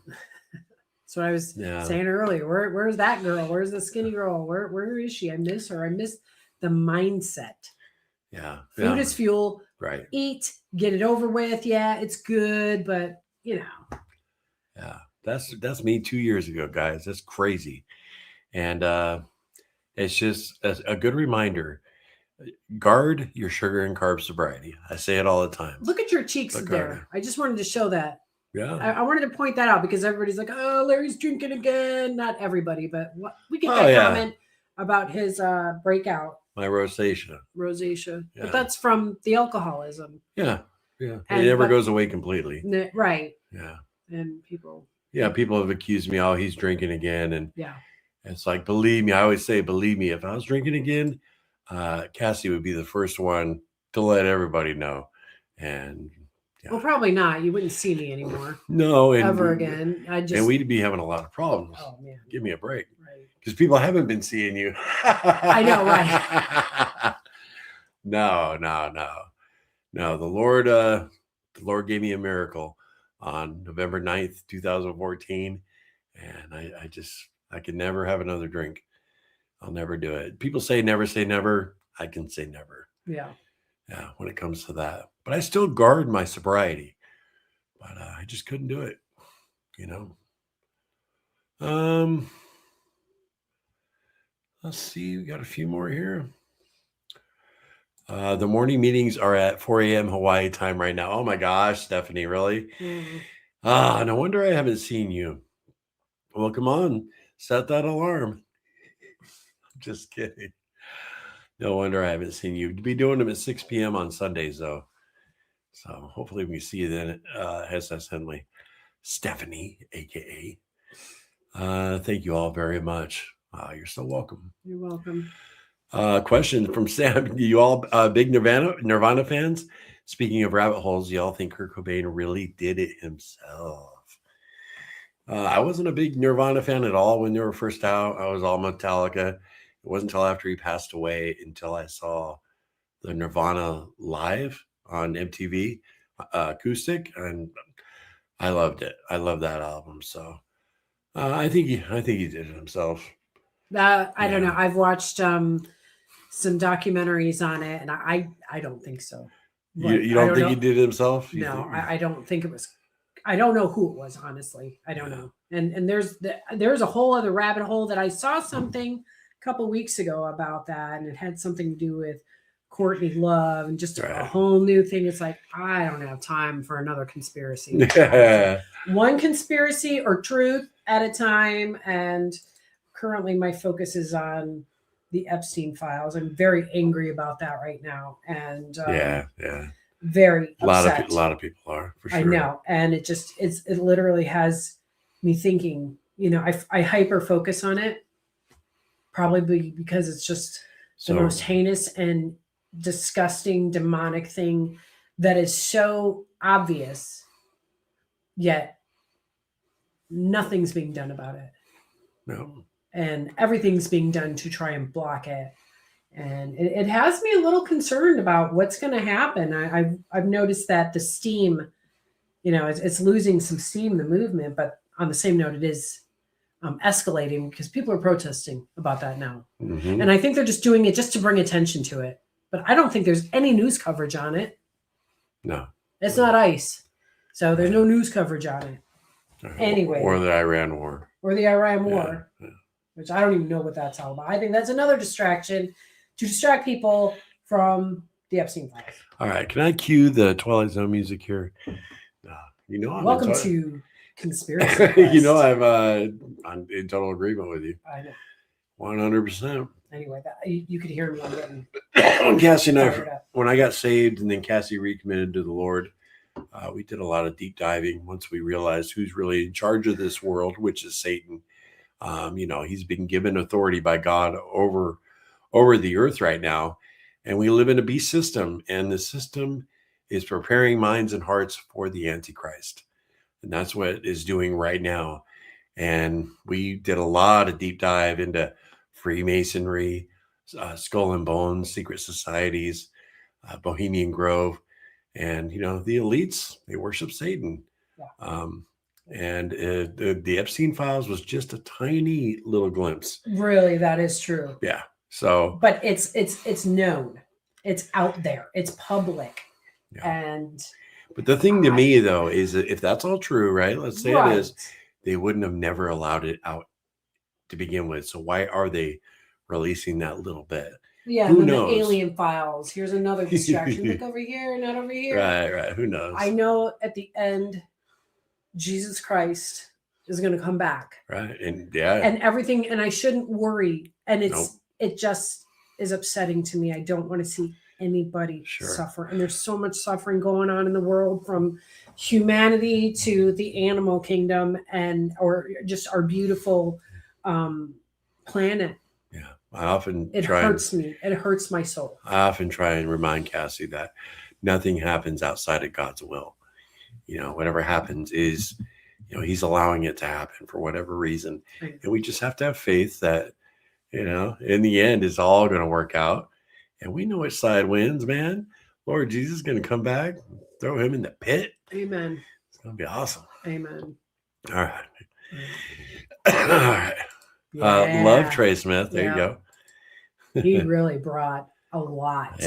So I was saying earlier, where's that girl? Where's the skinny girl? Where is she? I miss her. I miss the mindset. Yeah. Food is fuel. Right. Eat, get it over with. Yeah, it's good, but Yeah. That's me 2 years ago, guys. That's crazy. And it's just a good reminder. Guard your sugar and carb sobriety. I say it all the time. Look at your cheeks there. I just wanted to show that. Yeah. I wanted to point that out because everybody's like, oh, Larry's drinking again. Not everybody, but we get that comment about his breakout. My rosacea. Yeah. But that's from the alcoholism. Yeah. Yeah. It never goes away completely. Right. Yeah. And people have accused me, oh, he's drinking again. And yeah, it's like, believe me, I always say, believe me, if I was drinking again, Cassie would be the first one to let everybody know. And well, probably not. You wouldn't see me anymore. No, ever again. And we'd be having a lot of problems. Oh man. Give me a break. Right. Because people haven't been seeing you. I know, right? No. The Lord gave me a miracle on November 9th, 2014. And I could never have another drink. I'll never do it. People say never. I can say never. Yeah. Yeah, when it comes to that. But I still guard my sobriety. But I just couldn't do it, Let's see. We got a few more here. The morning meetings are at 4 a.m. Hawaii time right now. Oh my gosh, Stephanie, really? Mm-hmm. No wonder I haven't seen you. Well, come on, set that alarm. I'm just kidding. No wonder I haven't seen you. You'd be doing them at 6 p.m. on Sundays, though. So hopefully we can see you then at SS Henley. Stephanie, a.k.a. Thank you all very much. You're so welcome. You're welcome. Question from Sam. You all big Nirvana fans? Speaking of rabbit holes, y'all think Kurt Cobain really did it himself? I wasn't a big Nirvana fan at all when they were first out. I was all Metallica. It wasn't until after he passed away until I saw the Nirvana live on MTV acoustic, and I loved it. I love that album. So I think he did it himself. I don't know. I've watched some documentaries on it, and I don't think so. You don't think he did it himself? No, I don't think it was. I don't know who it was, honestly. I don't know. And there's a whole other rabbit hole that I saw something a couple weeks ago about that, and it had something to do with Courtney Love and just a whole new thing. It's like, I don't have time for another conspiracy. One conspiracy or truth at a time. And currently my focus is on the Epstein files. I'm very angry about that right now. And very upset. A lot of people are, for sure. I know. And it literally has me thinking, I hyper focus on it, probably because it's just the most heinous and disgusting, demonic thing that is so obvious, yet nothing's being done about it. No. And everything's being done to try and block it. And it has me a little concerned about what's going to happen. I've noticed that the steam, it's losing some steam, the movement, but on the same note, it is escalating because people are protesting about that now. Mhm. And I think they're just doing it just to bring attention to it. But I don't think there's any news coverage on it. No. It's not ICE. So there's no news coverage on it. Anyway. Or the Iran war. Or the Iran war, Yeah. which I don't even know what that's all about. I think that's another distraction to distract people from the Epstein files. All right. Can I cue the Twilight Zone music here? I'm Welcome in to Conspiracy Quest. I'm in total agreement with you. I know. 100%. Anyway, you could hear me. I'm getting When Cassie and fired I, up. when I got saved and then Cassie recommitted to the Lord, we did a lot of deep diving once we realized who's really in charge of this world, which is Satan. He's been given authority by God over the earth right now. And we live in a beast system, and the system is preparing minds and hearts for the Antichrist. And that's what it is doing right now. And we did a lot of deep dive into Freemasonry, Skull and Bones, secret societies, Bohemian Grove. And, the elites, they worship Satan. Yeah. And the Epstein files was just a tiny little glimpse. Really, that is true. Yeah. So, but it's known, it's out there, it's public. Yeah. But the thing to me though is that if that's all true, right? Let's say it is, they wouldn't have never allowed it out to begin with. So why are they releasing that little bit? Yeah, Who and then knows? the alien files. Here's another distraction. Look over here, not over here. Right. Who knows? I know at the end, Jesus Christ is going to come back. Right. And yeah. And everything, and I shouldn't worry. And Nope. It just is upsetting to me. I don't want to see anybody suffer. And there's so much suffering going on in the world, from humanity to the animal kingdom, or just our beautiful planet. Yeah. I often It hurts me. It hurts my soul. I often try and remind Cassie that nothing happens outside of God's will. Whatever happens is, he's allowing it to happen for whatever reason. Right. And we just have to have faith that, in the end, it's all going to work out. And we know which side wins, man. Lord Jesus is going to come back, throw him in the pit. Amen. It's going to be awesome. Amen. All right. All right. Yeah. Love Trey Smith. There you go. He really brought a lot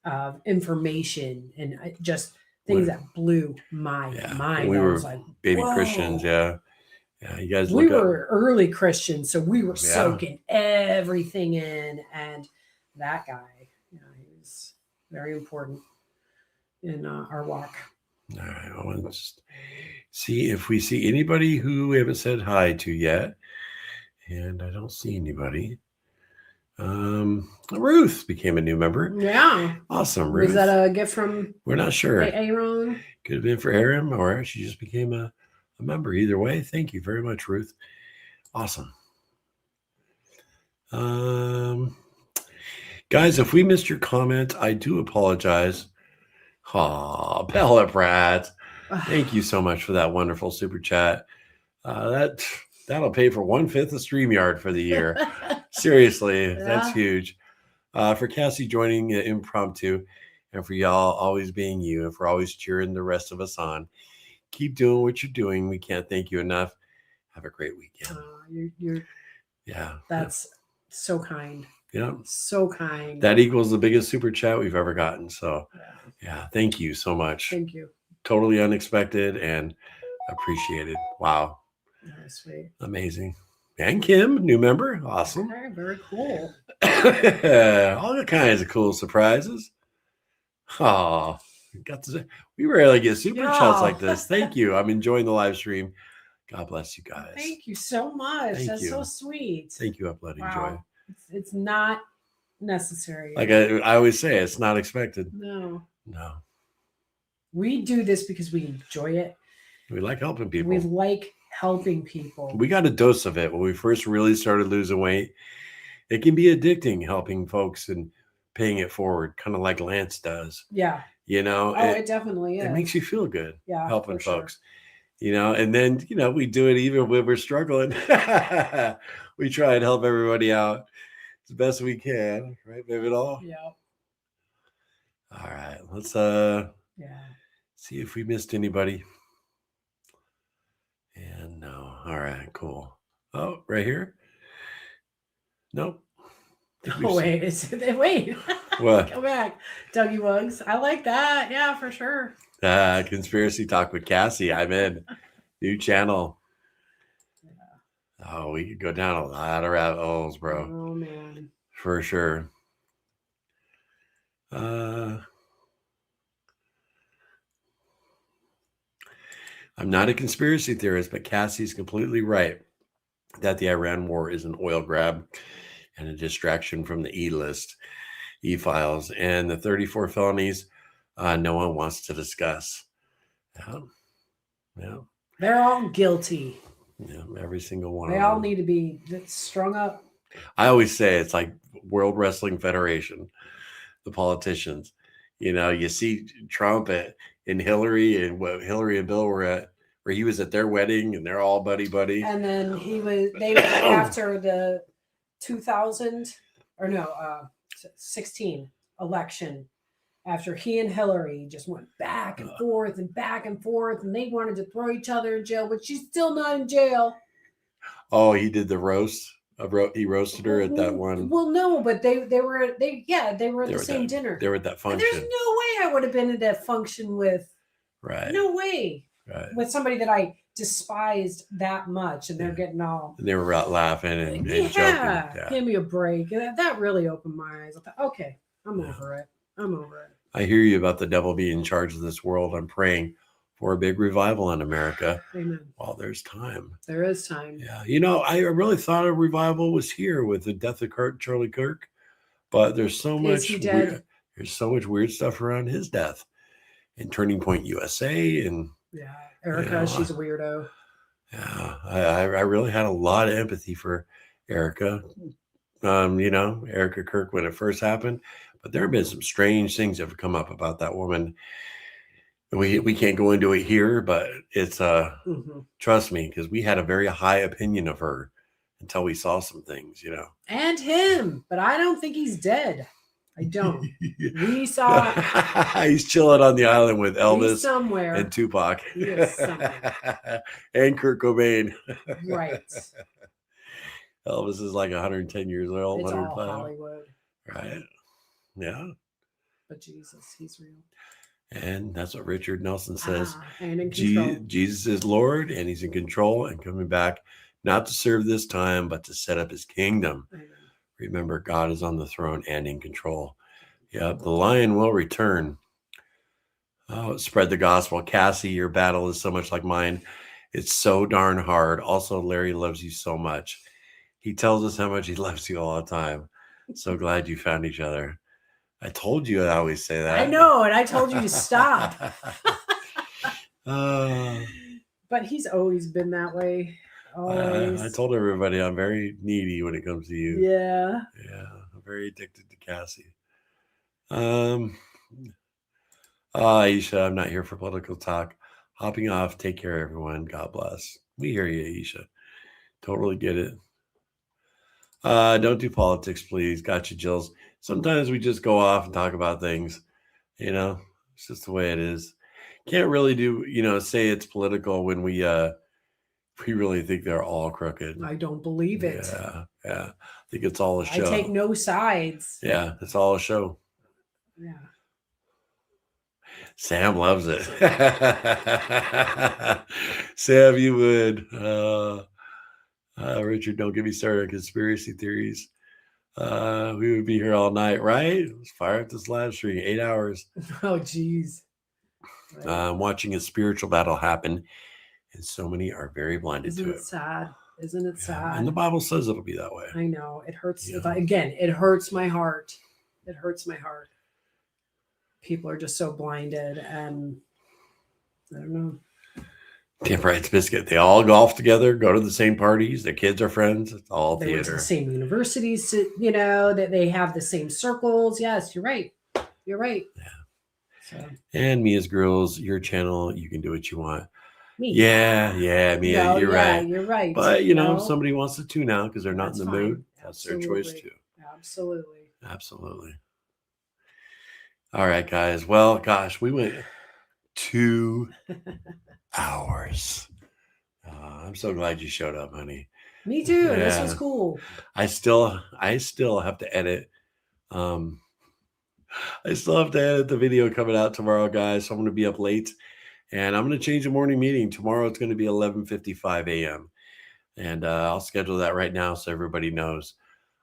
of information and just things that blew my mind. We were was like, baby whoa. Christians. Yeah. You guys we were early Christians, so we were soaking everything in. And that guy, he was very important in our walk. All right. I want to just see if we see anybody who we haven't said hi to yet. And I don't see anybody. Ruth became a new member. Yeah. Awesome, Ruth. Was that a gift from? We're not sure. Aaron? Could have been for Aaron, or she just became a member. Either way, thank you very much, Ruth. Awesome. Guys, if we missed your comment, I do apologize. Aw, Bella Pratt. Thank you so much for that wonderful super chat. That'll pay for 1/5 of StreamYard for the year. Seriously, that's huge. For Cassie joining Impromptu, and for y'all always being you, and for always cheering the rest of us on. Keep doing what you're doing. We can't thank you enough. Have a great weekend. That's so kind. Yeah. So kind. That equals the biggest super chat we've ever gotten. So thank you so much. Thank you. Totally unexpected and appreciated. Wow. That's sweet. Amazing. And Kim, new member. Awesome. Okay, very cool. All kinds of cool surprises. Oh, we rarely get super chats like this. Thank you. I'm enjoying the live stream. God bless you guys. Thank you so much. Thank That's you. so sweet. Thank you, Uploading Joy. It's not necessary. Like I always say, it's not expected. No. We We do this because we enjoy it. We like helping people. We like helping people. We got a dose of it when we first really started losing weight. It can be addicting helping folks and paying it forward, kind of like Lance does. Yeah. It definitely is. It makes you feel good helping folks. Sure. And then, we do it even when we're struggling. We try and help everybody out. as best we can, right, baby doll? Yeah. All right, let's Yeah. see if we missed anybody. And no. All right, cool. Oh, right here. Nope. Oh, wait. Wait. What? Go back. Dougie Bugs. I like that. Yeah, for sure. Conspiracy Talk with Cassie. I'm in. New channel. Oh, we could go down a lot of rabbit holes, bro. Oh, man. For sure. I'm not a conspiracy theorist, but Cassie's completely right that the Iran war is an oil grab and a distraction from the E-list, E-files, and the 34 felonies no one wants to discuss. Yeah. Yeah. They're all guilty. Yeah. Every single one They of all them. need to be strung up. I always say it's like World Wrestling Federation, the politicians. You know, you see Trump and Hillary and what Hillary and Bill were at, where he was at their wedding and they're all buddy. And then they were after the 2000 or no, 16 election, after he and Hillary just went back and forth and back and forth, and they wanted to throw each other in jail, but she's still not in jail. Oh, he did the roast. He roasted her at that one. Well, no, but they were at the same dinner. They were at that And function. there's no way I would have been at that function with. Right. No way. Right. With somebody that I despised that much, and they're getting all. And they were out laughing and joking. Yeah. Give me a break. That really opened my eyes. I thought, okay, I'm over it. I'm over it. I hear you about the devil being in charge of this world. I'm praying for a big revival in America. Amen. While there's time. There is time. Yeah. You know, I really thought a revival was here with the death of Charlie Kirk, but there's so much weird, there's so much weird stuff around his death. And Turning Point USA and yeah, Erica, she's a weirdo. Yeah, I really had a lot of empathy for Erica. You know, Erica Kirk when it first happened, but there have been some strange things that have come up about that woman. We can't go into it here, but it's trust me, because we had a very high opinion of her until we saw some things, you know. And him, but I don't think he's dead. I don't. We saw he's chilling on the island with Elvis somewhere and Tupac. He is somewhere. And Kurt Cobain. Right. Elvis is like 110 years old. It's all 105. Hollywood. Right. Yeah. But Jesus, he's real. And that's what Richard Nelson says. And in control. Jesus is Lord, and he's in control and coming back, not to serve this time, but to set up his kingdom. Amen. Remember, God is on the throne and in control. Yeah, the lion will return. Oh, spread the gospel. Cassie, your battle is so much like mine. It's so darn hard. Also, Larry loves you so much. He tells us how much he loves you all the time. So glad you found each other. I told you I always say that. I know, and I told you to stop. But he's always been that way. Always. I told everybody I'm very needy when it comes to you. Yeah. Yeah, I'm very addicted to Cassie. Aisha, I'm not here for political talk. Hopping off. Take care, everyone. God bless. We hear you, Aisha. Totally get it. Don't do politics, please. Gotcha, Jills. Sometimes we just go off and talk about things. You know, it's just the way it is. Can't really do, say it's political when we really think they're all crooked. I don't believe it. Yeah. I think it's all a show. I take no sides. Yeah, it's all a show. Yeah. Sam loves it. Sam, you would. Richard, don't get me started on conspiracy theories. We would be here all night, right? Let's fire up this live stream. 8 hours. Oh, geez. Right. Watching a spiritual battle happen, and so many are very blinded to it. Sad? Isn't it sad? And the Bible says it'll be that way. I know. It hurts. Yeah. Again, it hurts my heart. It hurts my heart. People are just so blinded, and I don't know. Damn right, biscuit. They all golf together, go to the same parties. Their kids are friends. It's all They went to theater. the same universities, that they have the same circles. Yes, you're right. You're right. Yeah. So, And Mia's Girls, your channel, you can do what you want. me. Yeah, Mia, you're right. You're right. But, somebody wants to tune out because they're not That's in the fine. mood. That's their choice Absolutely. too. Absolutely. Absolutely. All right, guys. Well, gosh, we went 2 hours. I'm so glad you showed up, honey. Me too. This was Yeah. cool. I still have to edit. I still have to edit the video coming out tomorrow, guys. So I'm going to be up late, and I'm going to change the morning meeting. Tomorrow it's going to be 11:55 a.m. And I'll schedule that right now so everybody knows.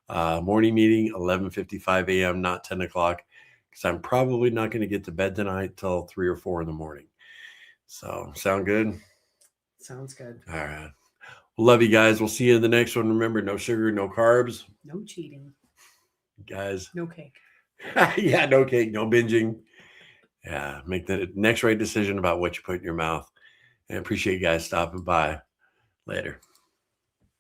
Morning meeting, 11:55 a.m., not 10 o'clock, because I'm probably not going to get to bed tonight till 3 or 4 in the morning. So, sound good? Sounds good. All right. Love you guys. We'll see you in the next one. Remember, no sugar, no carbs. No cheating. Guys. No cake. Yeah, no cake, no binging. Yeah, make the next right decision about what you put in your mouth. And appreciate you guys stopping by. Later.